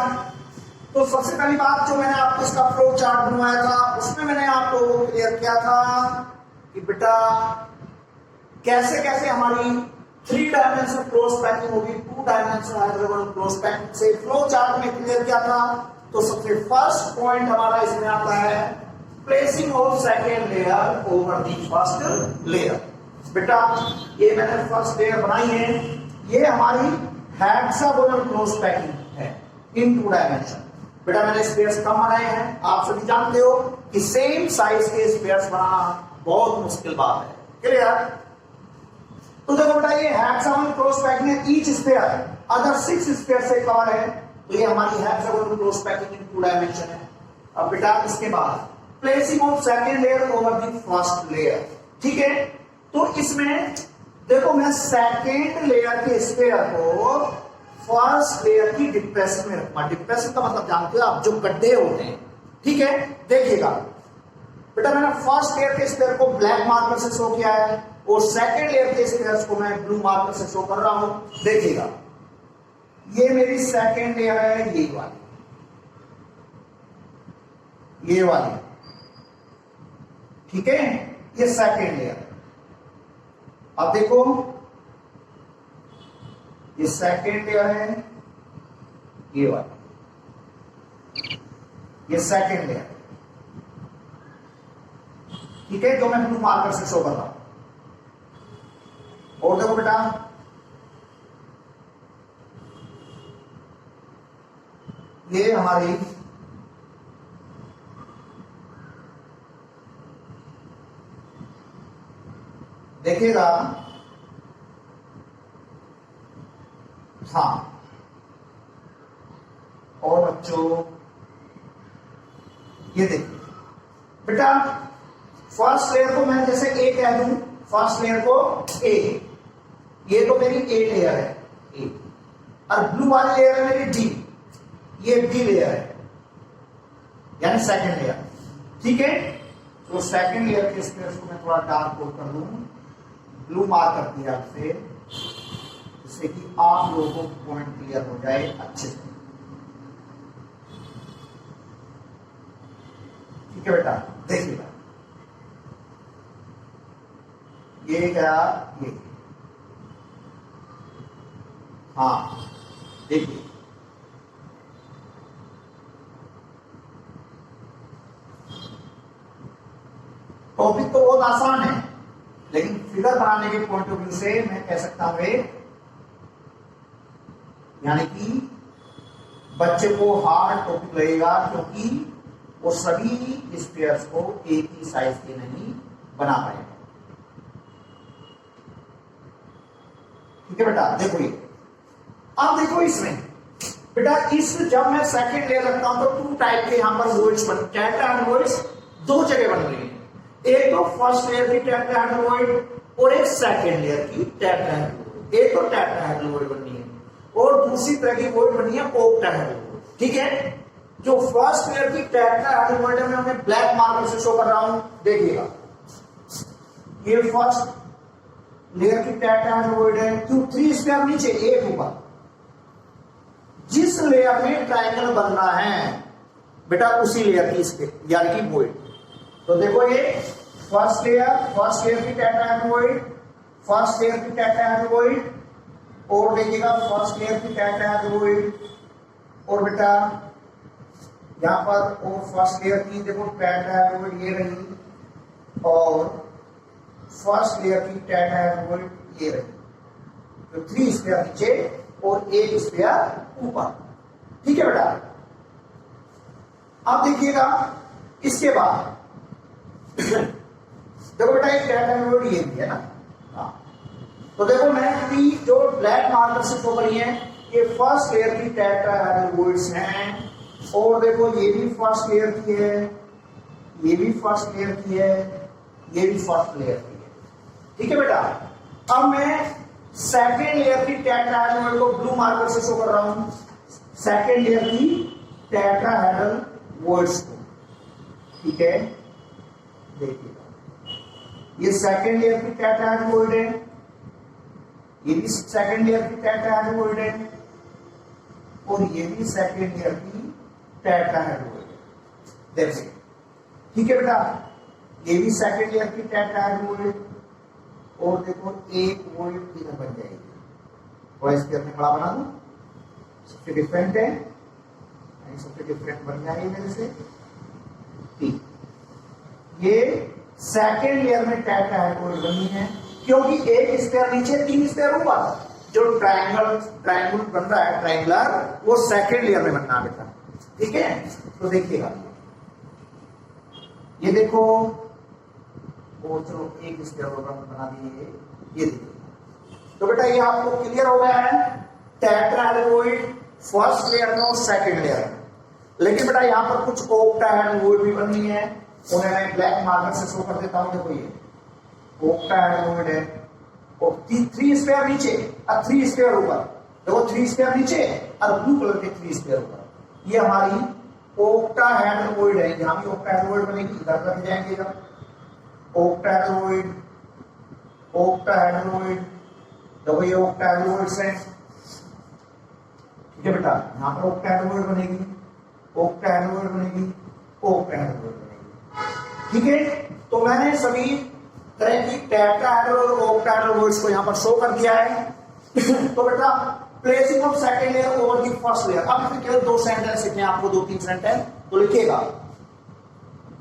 तो सबसे पहली बात जो मैंने आपको इसका फ्लो चार्ट बनवाया था, उसमें मैंने आप लोगों को क्लियर किया था कि बेटा कैसे कैसे हमारी 3 डायमेंशनल क्लोज पैकिंग होगी 2 डायमेंशनल हेक्सागोनल क्लोज पैकिंग से। फ्लो चार्ट में क्लियर किया था। तो सबसे फर्स्ट पॉइंट हमारा इसमें आता है placing of second layer over the first layer. बेटा ये मैंने फर्स्ट लेयर बनाई है, ये हमारी हेक्सागोनल क्लोज पैकिंग है इन 2 डायमेंशन। बेटा मैंने स्पेयर्स कम बनाए हैं, आप सभी जानते हो कि सेम साइज के स्पेयर्स बनाना बहुत मुश्किल बात है। क्लियर? तो देखो बेटा ये हेक्सागोनल क्लोज पैकिंग है, ईच स्पेयर अदर 6 स्पेयर से कवर है, तो ये हमारी हेक्सागोनल क्लोज पैकिंग इन 2 डायमेंशन है। अब बेटा इसके बाद placing of second layer over the first layer. ठीक है, तो इसमें देखो मैं सेकेंड लेयर के स्पेयर को फर्स्ट लेयर की डिप्रेशन में रखूंगा। डिप्रेशन का मतलब जानते हो आप, जो गड्ढे होते हैं। ठीक है, देखिएगा बेटा मैंने फर्स्ट लेयर के स्पेयर को ब्लैक मार्कर से शो किया है और सेकेंड लेयर के स्पेयर को मैं ब्लू मार्कर से शो कर रहा हूं। देखिएगा ये मेरी सेकेंड लेयर है, ये वाली, ये वाली। ठीक है, ये सेकेंड लेयर। अब देखो ये सेकेंड लेयर है, ये वाली, ये सेकेंड लेयर। ठीक है, जो मैं ब्लू मार्कर से शो कर रहा हूं। और देखो बेटा ये हमारी देखिएगा, हाँ। और बच्चों ये देखिए बेटा फर्स्ट लेयर को मैं जैसे ए कह दूं, फर्स्ट लेयर को ए, ये तो मेरी ए लेयर है ए, और ब्लू वाली लेयर है मेरी डी, ये बी लेयर है यानी सेकंड लेयर। ठीक है, तो सेकंड लेयर के स्पेस को मैं थोड़ा डार्क कोड कर दूं, ब्लू मार्क कर दिया आपसे, जिससे कि आप लोगों को पॉइंट क्लियर हो जाए अच्छे से। ठीक है बेटा, देखिएगा ये क्या, ये हाँ देखिए टॉपिक तो बहुत आसान है, लेकिन फिगर बनाने के पॉइंट ऑफ व्यू से मैं कह सकता हूं यानी कि बच्चे को हार्ड टॉपिक लगेगा, क्योंकि वो सभी स्पेयर्स को एक ही साइज के नहीं बना पाएगा। ठीक है बेटा, देखो ये अब देखो इसमें बेटा इस जब मैं सेकंड लेयर रखता हूं तो 2 टाइप के यहां पर वॉइड्स बन, टेट्राहेड्रल 2 जगह बन रही है। एक तो फर्स्ट लेयर की टेट्राहेड्रल और एक सेकंड लेयर की टेट्राहेड्रल। एक तो टेट्राहेड्रल बनी है और दूसरी तरह की वॉइड बनी है ऑक्टाहेड्रल। ठीक है, जो फर्स्ट लेयर की टेट्राहेड्रल में मैं ब्लैक मार्कर से शो कर रहा हूं, देखिएगा ये फर्स्ट लेयर की टेट्राहेड्रल है, क्यों 3 स्क्वायर नीचे एक ऊपर। जिस लेयर में ट्रायंगल बनना है बेटा उसी लेयर की इसके यानी कि वॉइड। तो देखो ये फर्स्ट लेयर की टेट्राहेड्रल, फर्स्ट लेयर की टेट्राहेड्रल, और देखिएगा फर्स्ट लेयर की टेट्राहेड्रल, और बेटा यहां पर और फर्स्ट लेयर की देखो टेट्राहेड्रल ये रही, और फर्स्ट लेयर की टेट्राहेड्रल ये रही। तो 3 स्क्वायर नीचे और 1 स्क्वायर ऊपर। ठीक है बेटा। अब देखिएगा इसके बाद देखो बेटा एक टेट्राहेड्रल ये भी है ना। हाँ, तो देखो मैंने जो ब्लैक मार्कर से शो करी है ये फर्स्ट लेयर की टेट्राहेड्रल्स हैं, और देखो ये भी फर्स्ट लेयर की है, ये भी फर्स्ट लेयर की है, ये भी फर्स्ट लेयर की है। ठीक है बेटा। अब मैं सेकेंड लेयर की टेट्राहेड्रल को ब्लू मार्कर से शो कर रहा हूं, सेकेंड लेयर की टेट्राहेड्रल वर्ड्स को। ठीक है, देखिएगा ये सेकेंड लेयर की टेट्राहेड्रल वर्ड है, ये भी सेकेंड लेयर की टेट्राहेड्रल वर्ड है, और ये भी सेकेंड लेयर की टेट्राहेड्रल वर्ड है। That's it. ठीक है बेटा, ये भी सेकेंड लेयर की टेट्राहेड्रल वर्ड, और देखो एक वर्ड इधर बन जाएगी। थोड़ा इसके अपने बड़ा बना दूं, सबसे डिफरेंट है, सबसे डिफरेंट बन जाएगी मेरे से। ठीक, ये सेकेंड लेयर में टेट्राहेड्रल बनी है, क्योंकि एक स्क्वायर नीचे 3 स्क्वायर ऊपर। जो ट्रायंगल बन रहा है ट्रायंगुलर, वो सेकेंड लेयर में बनना बेटा। ठीक है, तो देखिएगा ये देखो, और चलो एक स्क्वायर बना दिए, ये देखिए। तो बेटा ये आपको क्लियर हो गया है टेट्राहेड्रल फर्स्ट लेयर में और सेकेंड लेयर में। लेकिन बेटा यहाँ पर कुछ ऑक्टाहेड्रल भी बनी है, उन्हें मैं ब्लैक मार्कर से शो कर देता हूं। देखो ये ऑक्टाहेड्रल है, और 3 स्क्वायर नीचे और 3 स्क्वायर ऊपर। देखो 3 स्क्वायर नीचे और ब्लू कलर के 3 स्क्वायर ऊपर। ये हमारी ऑक्टाहेड्रल है। यहां भी ऑक्टाहेड्रल बनेगी, इधर रख जाएंगे जब ऑक्टाहेड्रल, देखो ये ऑक्टाहेड्रल है। ठीक है बेटा, यहां पर ऑक्टाहेड्रल बनेगी, ऑक्टाहेड्रल बनेगी, ऑक्टाहेड्रल बनेगी। ठीक है, तो मैंने सभी तरह की टेट्राहेड्रल और ऑक्टाहेड्रल वर्ड्स को यहां पर शो कर दिया है। तो बेटा placing of second layer over the first layer. अब फिर केवल 2 सेंटेंस लिखने हैं आपको, 2-3 सेंटेंस तो लिखिएगा।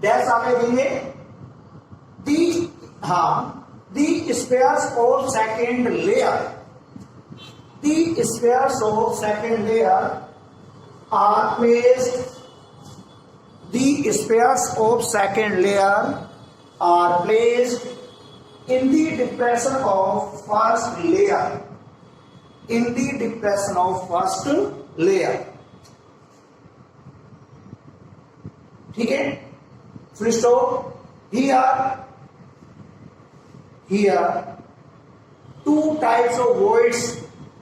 डैश आगे देंगे the squares of second layer, the squares of second layer are placed, the squares of second layer are placed in the depression of first layer, in the depression of first layer. ठीक है, full stop. Here 2 types of voids,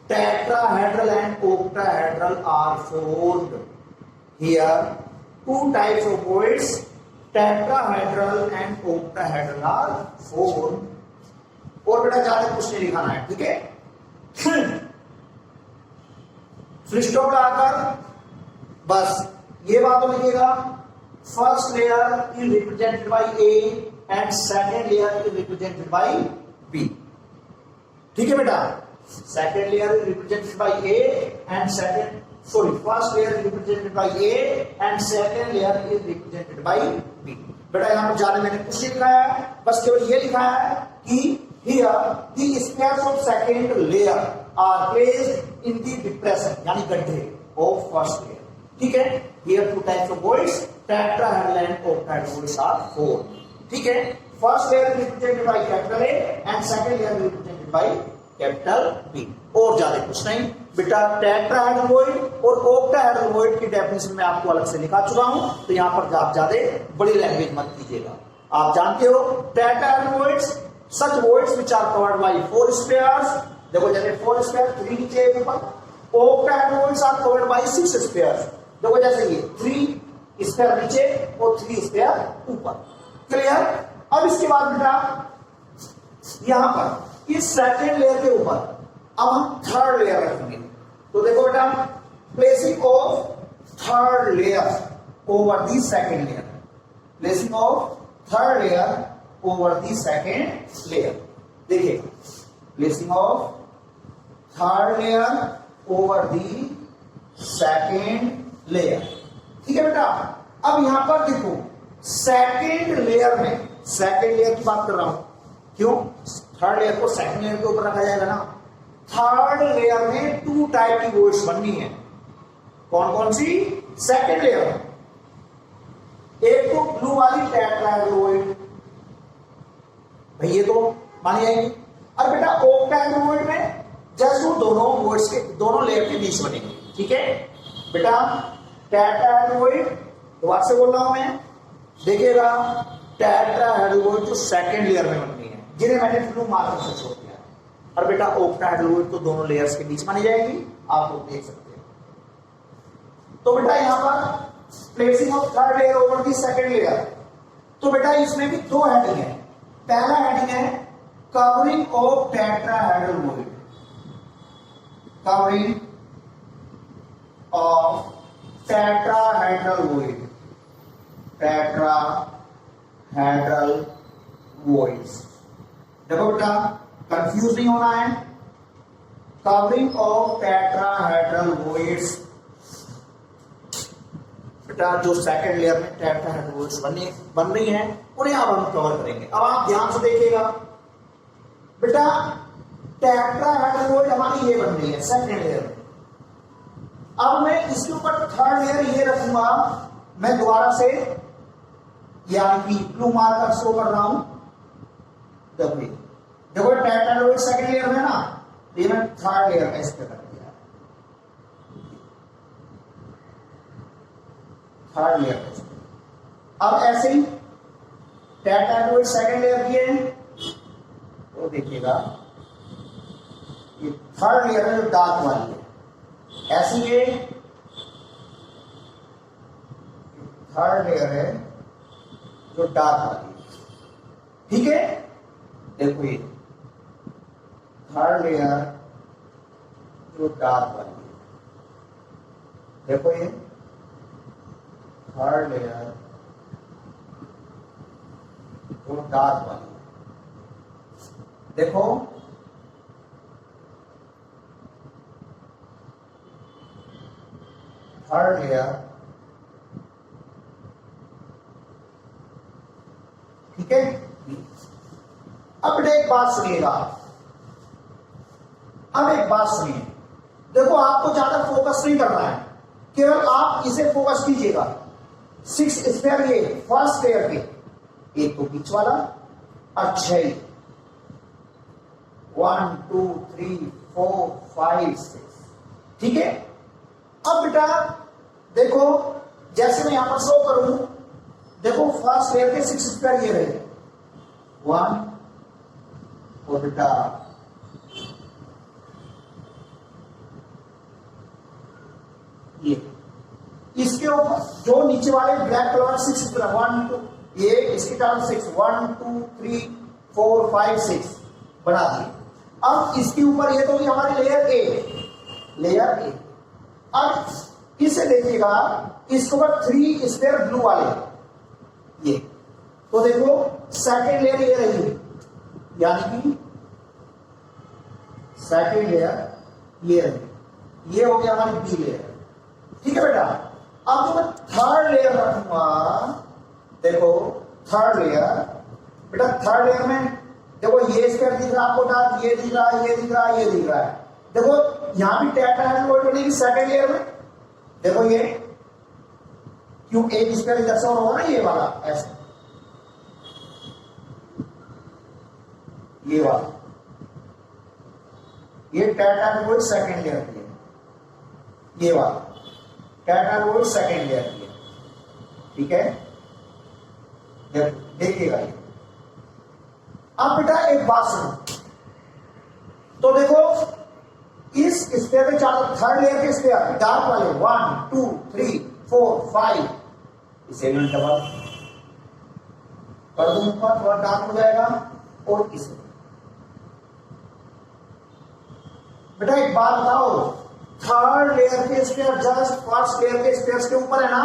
tetrahedral and octahedral, are formed. Here 2 types of voids, tetrahedral and octahedral are formed. और बेटा ज्यादा कुछ नहीं लिखाना है। ठीक है, फुल स्टॉप लगाकर बस ये बात तो लिखिएगा, first layer is represented by A and second layer is represented by B. ठीक है बेटा, second layer is represented by A and first layer is represented by A and second layer is represented by B. बेटा यहाँ पर ज्यादा मैंने कुछ नहीं लिखा है, बस केवल ये लिखा है कि here the squares of second layer are placed in the depression, यानी गड्ढे of first layer. ठीक है, here 2 types of voids, tetrahedral and octahedral voids are formed. ठीक है, first layer is represented by capital A and second layer is represented by capital B. और ज्यादा कुछ नहीं बेटा। टेट्राहेड्रल वॉइड और ऑक्टाहेड्रल वॉइड की डेफिनेशन में आपको अलग से लिखा चुका हूं, तो यहां पर आप ज्यादा बड़ी लैंग्वेज मत कीजिएगा। आप जानते हो tetrahedral voids such voids which are covered by 4 squares. देखो जैसे 4 स्क्वायर 3 नीचे ऊपर। Octahedral voids are covered by 6 squares. देखो जैसे ये 3 स्क्वायर नीचे और 3 स्क्वायर ऊपर। क्लियर। अब इसके बाद बेटा यहां पर इस सेकेंड लेयर के ऊपर अब हम थर्ड लेयर रखेंगे। तो देखो बेटा, placing of third layer over the second layer, placing of third layer over the second layer. देखिए, placing of third layer over the second layer. ठीक है बेटा, अब यहां पर देखो सेकेंड लेयर में, सेकेंड लेयर की बात कर रहा हूं, क्यों? थर्ड लेयर को सेकेंड लेयर के ऊपर रखा जाएगा ना। थर्ड लेयर में 2 टाइप की वोइड्स बननी है। कौन कौन सी? सेकेंड लेयर में एक तो ब्लू वाली टेट्राहेड्रोइड, भाई ये तो मानी जाएगी। और बेटा ऑक्टाहेड्रोइड में जस्ट वो दोनों वोइड्स के, दोनों लेयर के बीच बनेंगे। ठीक है बेटा, टेट्राहेड्रोइड दोबारा से बोल रहा हूं मैं, देखिएगा टेट्राहेड्रोइड जो सेकेंड लेयर में बननी है, जिन्हें मैंने ब्लू मार्कर से छोड़ दिया। और बेटा ऑक्टाहेड्रोइड तो दोनों लेयर्स के बीच मानी जाएगी, आप लोग देख सकते हैं। तो बेटा यहां पर placing of third layer over the second layer, तो बेटा इसमें भी 2 हेडिंग है। पहला हेडिंग है कवरिंग ऑफ टेट्राहेड्रोइड, कवरिंग ऑफ टेट्राहेड्रोइड, टेट्राहेड्रोइड्स। देखो बेटा, कंफ्यूज नहीं होना है। कवरिंग ऑफ टेट्राहेड्रोइड्स, बेटा जो सेकेंड लेयर में टेट्राहेड्रोइड्स बन रही हैं उन्हें अब हम कवर करेंगे। अब आप ध्यान से देखिएगा बेटा, टेट्राहेड्रोइड हमारी ये बन रही है सेकेंड लेयर में। अब मैं इसके ऊपर थर्ड लेयर ये रखूंगा, मैं दोबारा से यानी कि ब्लू मार्कर शो कर रहा हूं। देखो टेट्राहेड्रोइड सेकेंड लेयर में ना, ये मैं थर्ड लेयर का इस पे कर दिया, थर्ड लेयर। अब ऐसे ही टेट्राहेड्रोइड सेकेंड लेयर की है, तो देखिएगा ये थर्ड लेयर है जो डार्क वाली है। ऐसी ये थर्ड लेयर है जो डार्क वाली है। ठीक है, देखो ये थर्ड लेयर जो डार्क वाली है, देखो ये थर्ड लेयर जो डार्क वाली है। देखो थर्ड लेयर, ठीक है। अब एक बात सुनिएगा, अब एक बात सुनिए। देखो आपको ज्यादा फोकस नहीं करना है, केवल आप इसे फोकस कीजिएगा। 6 स्फीयर ये फर्स्ट लेयर के, एक तो बीच वाला और 6, 1 2 3 4 5 6, ठीक है। अब बेटा देखो, जैसे मैं यहां पर शो करूं, देखो फर्स्ट लेयर के 6 स्फीयर ये रहे 1, और बेटा ये इसके ऊपर जो नीचे वाले ब्लैक कलर 6 स्फीयर 1 2, ये इसके कारण 6 1 2 3 4 5 6 बना दिए। अब इसके ऊपर ये तो हमारी लेयर ए, लेयर ए। अब इसे देखिएगा, इसके ऊपर 3 स्फीयर ब्लू वाले ये, तो देखो सेकेंड लेयर ये रही, यानी कि सेकेंड लेयर ये रही, ये हो गया हमारी बी लेयर। ठीक है बेटा, अब जो मैं थर्ड लेयर रखूंगा, देखो थर्ड लेयर, बेटा थर्ड लेयर में देखो ये स्फीयर दिख रहा है आपको डार्क, ये दिख रहा है, ये दिख रहा है, ये दिख रहा है। देखो यहां भी टेट्राहेड्रोइड बनेगी सेकेंड लेयर में। देखो ये क्यों एक स्फीयर इधर से और होगा ना, ये वाला ऐसे, ये वाला, ये टेट्राहेड्रोइड सेकेंड लेयर की है, ये वाला टेट्राहेड्रोइड सेकेंड लेयर की है। ठीक है, देखिएगा ये। अब बेटा एक बात सुनो, तो देखो इस स्फीयर के चारों थर्ड लेयर के स्फीयर डार्क वाले 1 2 3 4 5, इसे मैं डबल कर दूंगा, थोड़ा डार्क हो जाएगा। और इसे बेटा एक बात बताओ, थर्ड लेयर के स्क्वायर जस्ट फर्स्ट लेयर के स्क्वायर के ऊपर है ना,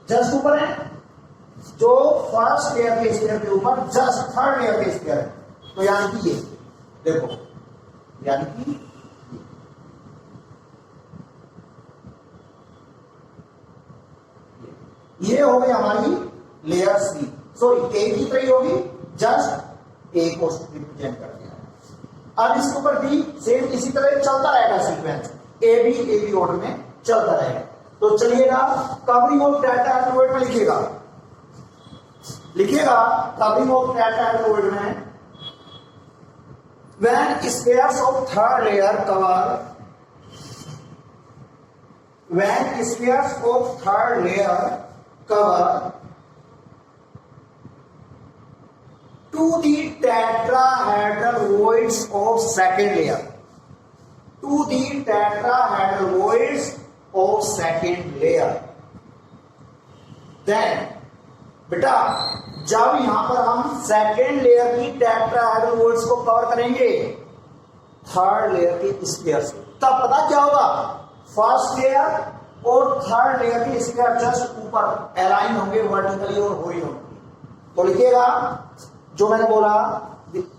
जस्ट ऊपर है, जो फर्स्ट लेयर के स्क्वायर के ऊपर जस्ट थर्ड लेयर के स्क्वायर है, तो यानी कि ये देखो, यानी कि ये हो गई हमारी लेयर सी, सॉरी ए की तरह होगी, जस्ट ए को रिप्रेजेंट कर दिया। अब इसके ऊपर भी सेम इसी तरह चलता रहेगा सीक्वेंस, ए बी ऑर्डर में चलता रहेगा। तो चलिएगा कवरिंग ऑफ डाटा एल्गोरिथम में लिखिएगा कवरिंग ऑफ डाटा एल्गोरिथम में when spheres of third layer cover, when spheres of third layer cover to the tetrahedral voids of second layer, to the tetrahedral voids of second layer, then बेटा जब यहां पर हम second layer की tetrahedral voids को cover करेंगे third layer के square से, तब पता क्या होगा, फर्स्ट लेयर और थर्ड लेयर के स्क्वायर जस्ट ऊपर अलाइन होंगे वर्टिकली और हॉरिजॉन्टली। तो लिखिएगा जो मैंने बोला,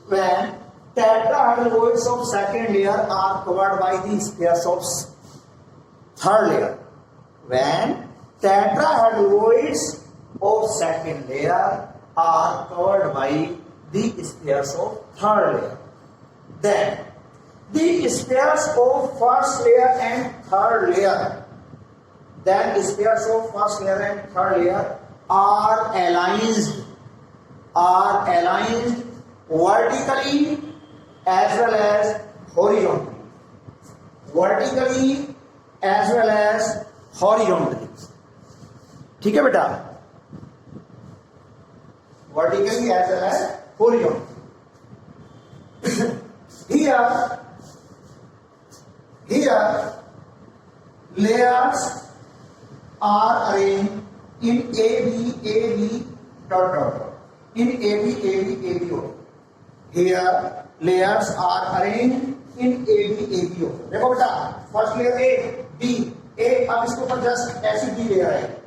when tetrahedral voids of second layer are covered by the squares of third layer, when tetrahedral voids of second layer are covered by the spheres of third layer, then the spheres of first layer and third layer, then spheres of first layer and third layer are aligned vertically as well as horizontally, vertically as well as horizontally। ठीक है बेटा, vertically as well as horizontally। Here layers are arranged in AB dot dot dot, in AB order। Here layers are arranged in AB order। देखो बेटा first layer A B ए, अब इसके ऊपर just ऐसी be layer है,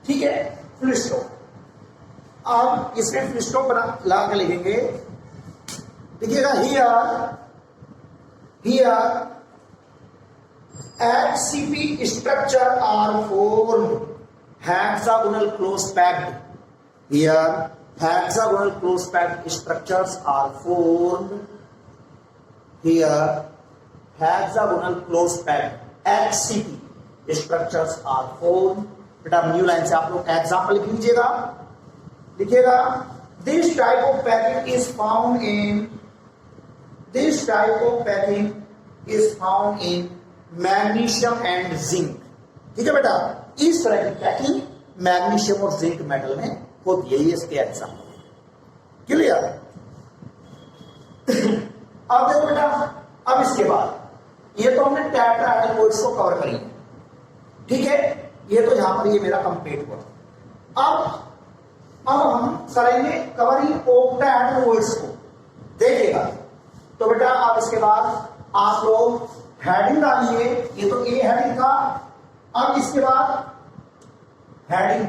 ठीक है, full stop. अब इसमें फुल स्टॉप लगा के लिखेंगे, लिखिएगा here HCP structure are formed hexagonal close packed, here hexagonal close packed structures are formed, here hexagonal close packed HCP structures are formed। बेटा न्यू लाइन से आप लोग एग्जाम्पल लिख लीजिएगा, लिखिएगा this type of packing is found in magnesium and zinc. ठीक है बेटा, इस तरह की पैकिंग मैग्नीशियम और जिंक मेटल में होती है, ये इसके एग्जाम्पल, क्लियर। अब देखो बेटा, अब इसके बाद ये तो हमने टेट्राहेड्रल वोइड्स को कवर करी, ठीक है, ये तो यहां पर ये मेरा कंप्लीट हुआ। अब हम करेंगे कवरिंग ऑक्टाहेड्रल वोइड्स को, देखिएगा। तो बेटा अब इसके बाद आप लोग हेडिंग डालिए, ये तो ए हेडिंग था। अब इसके बाद heading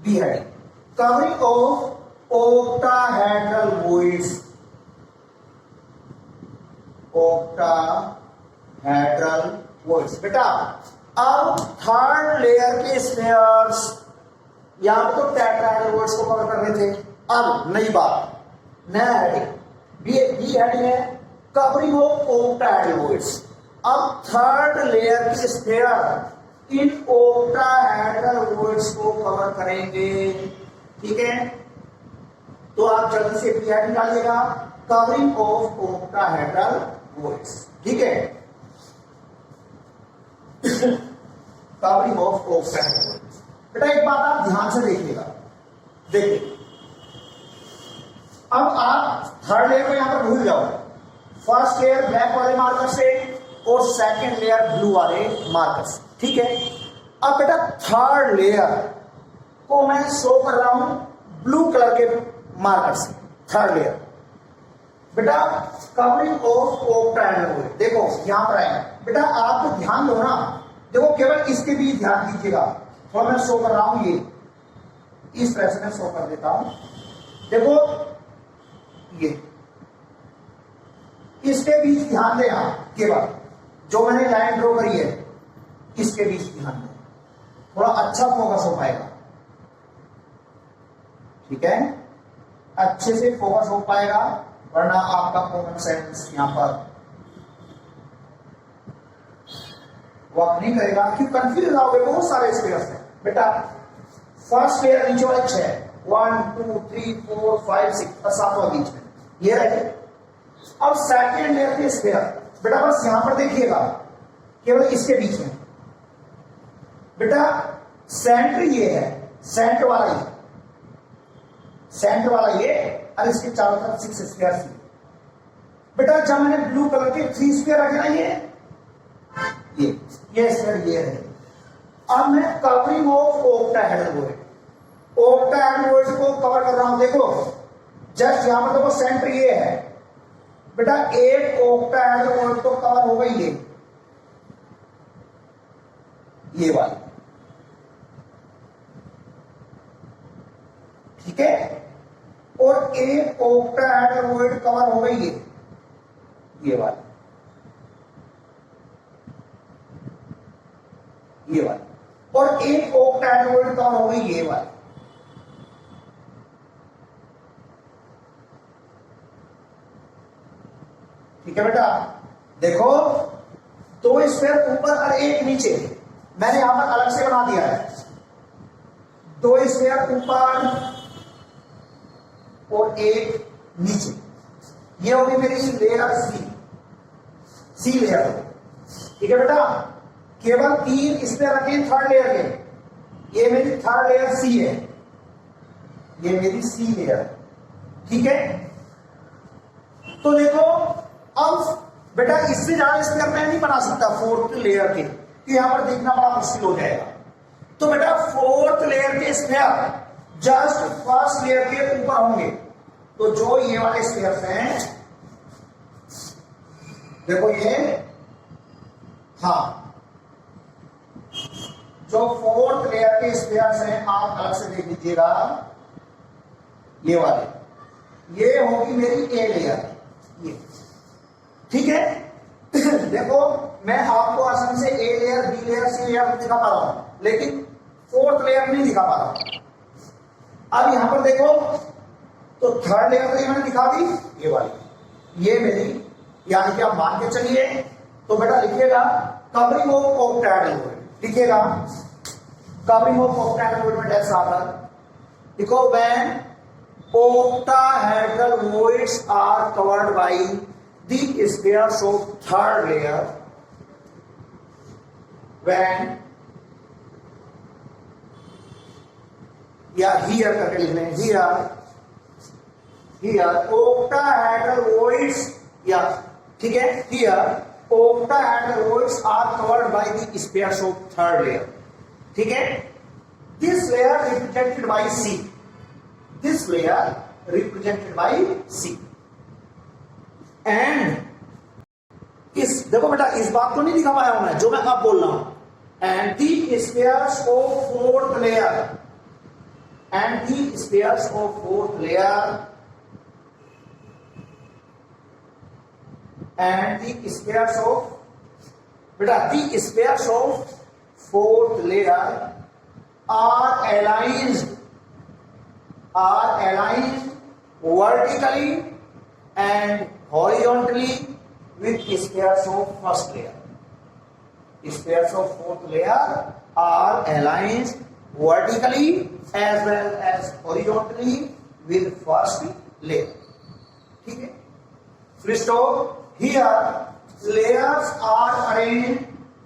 B heading, covering of octahedral voids, octahedral voids. बेटा अब थर्ड लेयर के स्फीयर्स, यहां तो टेट्राहेड्रल वोइड्स को कवर कर रहे थे, अब नई बात, नया हेडिंग बी हेडिंग है, कवरिंग ऑफ ऑक्टाहेड्रल वोइड्स। अब थर्ड लेयर की स्फीयर इन ऑक्टाहेड्रल वोइड्स को कवर करेंगे, ठीक है। तो आप जल्दी से बी हेडिंग डालिएगा, कवरिंग ऑफ ऑक्टाहेड्रल वोइड्स, ठीक है, कवरिंग ऑफ ऑक्टाहेड्रल वोइड्स। बेटा एक बात आप ध्यान से देखिएगा, देखिए अब आप थर्ड लेयर को यहां पर भूल जाओ, फर्स्ट लेयर ब्लैक वाले मार्कर से और सेकंड लेयर ब्लू वाले मार्कर से, ठीक है। अब बेटा थर्ड लेयर को मैं शो कर रहा हूं ब्लू कलर के मार्कर से, थर्ड लेयर। बेटा कवरिंग ऑफ ऑक्टाहेड्रल। देखो यहां पर आएगा बेटा, आप तो ध्यान दो ना, देखो केवल इसके भी ध्यान दीजिएगा। थोड़ा मैं शो कर रहा हूं, ये इस तरह से मैं शो कर देता हूं। देखो ये इसके बीच ध्यान दें आप, केवल जो मैंने लाइन ड्रॉ करी है इसके बीच ध्यान दें, थोड़ा अच्छा फोकस हो पाएगा। ठीक है, अच्छे से फोकस हो पाएगा, वरना आपका कॉमन सेंस यहां पर वर्क नहीं करेगा, क्यों कंफ्यूज आओगे। बहुत सारे स्पेयर्स हैं बेटा। फर्स्ट लेयर नीचे वाले 6, 1 2 3 4 5 6 और 7वां बीच में ये रहे। अब सेकेंड लेयर के स्पेयर बेटा बस यहां पर देखिएगा, केवल इसके बीच में बेटा सेंटर ये है, सेंटर वाला ये, सेंटर वाला ये, और इसके चारों तरफ 6 स्पेयर थे बेटा। जब मैंने ब्लू कलर के 3 स्पेयर रखे ना, ये स्पेयर ये रहे। अब मैं कवरिंग ऑफ ऑक्टाहेड्रल को कवर कर रहा हूं। देखो जस्ट यहां पर देखो सेंटर ये है बेटा, एक ऑक्टाहेड्रल तो कवर हो गई ये वाली, ठीक है, और एक ऑक्टाहेड्रल कवर हो गई ये वाली, ये वाली, और एक ऑक्टाहेड्रल कवर हो गई ये वाली। ठीक है बेटा, देखो 2 स्पेयर ऊपर और एक नीचे, मैंने यहां पर अलग से बना दिया है। 2 स्पेयर ऊपर और एक नीचे, ये होगी मेरी लेयर सी लेयर। ठीक है बेटा, केवल 3 स्पेयर रखे थर्ड लेयर के, ये मेरी थर्ड लेयर सी है, ये मेरी सी लेयर। ठीक है, तो देखो अब बेटा इससे ज्यादा स्पेयर मैं नहीं बना सकता 4th लेयर के, तो यहां पर देखना बड़ा मुश्किल हो जाएगा। तो बेटा 4th लेयर के स्पेयर जस्ट फर्स्ट लेयर के ऊपर होंगे। तो जो ये वाले स्पेयर्स हैं, देखो ये, हाँ, जो 4th लेयर के स्पेयर्स हैं आप अलग से देख लीजिएगा, ये वाले, ये होगी मेरी ए लेयर, ये। ठीक है, देखो मैं आपको आसानी से A layer, B layer, C layer दिखा पा रहा हूं, लेकिन 4th लेयर नहीं दिखा पा रहा। अब यहां पर देखो, तो थर्ड लेयर तो ये मैंने दिखा दी, ये वाली, ये मेरी, यानी कि आप मान के चलिए। तो बेटा लिखिएगा कवरिंग ऑफ ऑक्टाहेड्रल, लिखिएगा कवरिंग ऑफ ऑक्टाहेड्रल में डैश आकर लिखो, when octahedral voids are covered by the spheres of third layer, when या here करके लिख लें, here octahedral voids, या ठीक है, here octahedral voids are covered by the spheres of third layer। ठीक है, this layer represented by C, this layer represented by C, and इस देखो बेटा, इस बात को नहीं दिखा पाया हूं मैं, जो मैं अब बोल रहा हूं, and the spheres of 4th layer, and the spheres of 4th layer, and the spheres of बेटा, the spheres of 4th layer are aligned vertically and horizontally with spheres of first layer. Spheres of 4th layer are aligned vertically as well as horizontally with first layer. ठीक है, here layers are arranged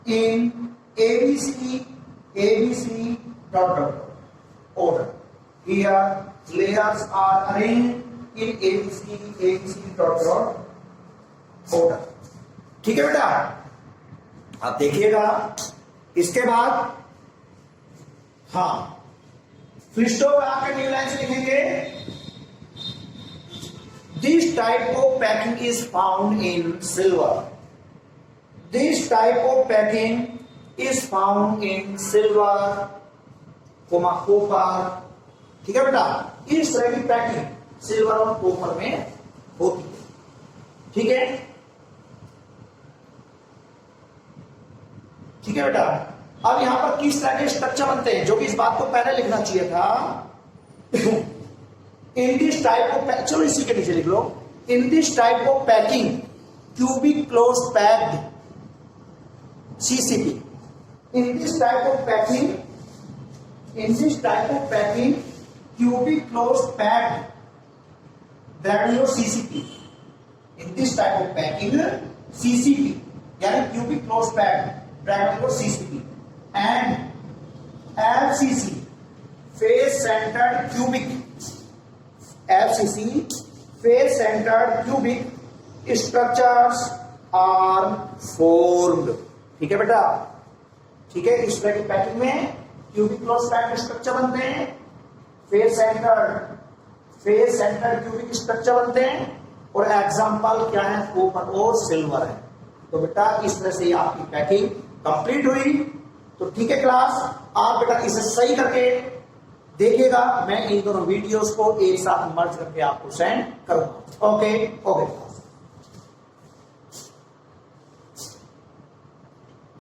in ABC dot order. Here layers are arranged in ABC dot order. ठीक है बेटा, आप देखिएगा। इसके बाद हाँ, फ्लिस्टो पे आकर न्यू लाइन से लिखेंगे This type of packing is found in silver. This type of packing is found in silver, copper. ठीक है बेटा, इस तरह की पैकिंग सिल्वर और कॉपर में होती है। ठीक है, ठीक है बेटा। अब यहां पर किस तरह के स्ट्रक्चर बनते हैं, जो कि इस बात को पहले लिखना चाहिए था। इन दिस टाइप ऑफ, चलो इसी के नीचे लिख लो, in this type of packing cubic close packed CCP. In this type of packing, cubic closed packed granular CCP. In this type of packing, CCP, यानी cubic closed packed granular CCP and FCC, face centered cubic, FCC, face centered cubic structures are formed. ठीक है बेटा, ठीक है। इस तरह की packing में क्यूबिक क्लोज पैक्ड स्ट्रक्चर बनते हैं, फेस सेंटर क्यूबिक स्ट्रक्चर बनते हैं, और एग्जांपल क्या है, कॉपर और सिल्वर है। तो बेटा इस तरह से आपकी पैकिंग कंप्लीट हुई। तो ठीक है क्लास, आप बेटा इसे सही करके देखिएगा। मैं इन दोनों वीडियोस को एक साथ मर्ज करके आपको सेंड करूंगा। Okay okay.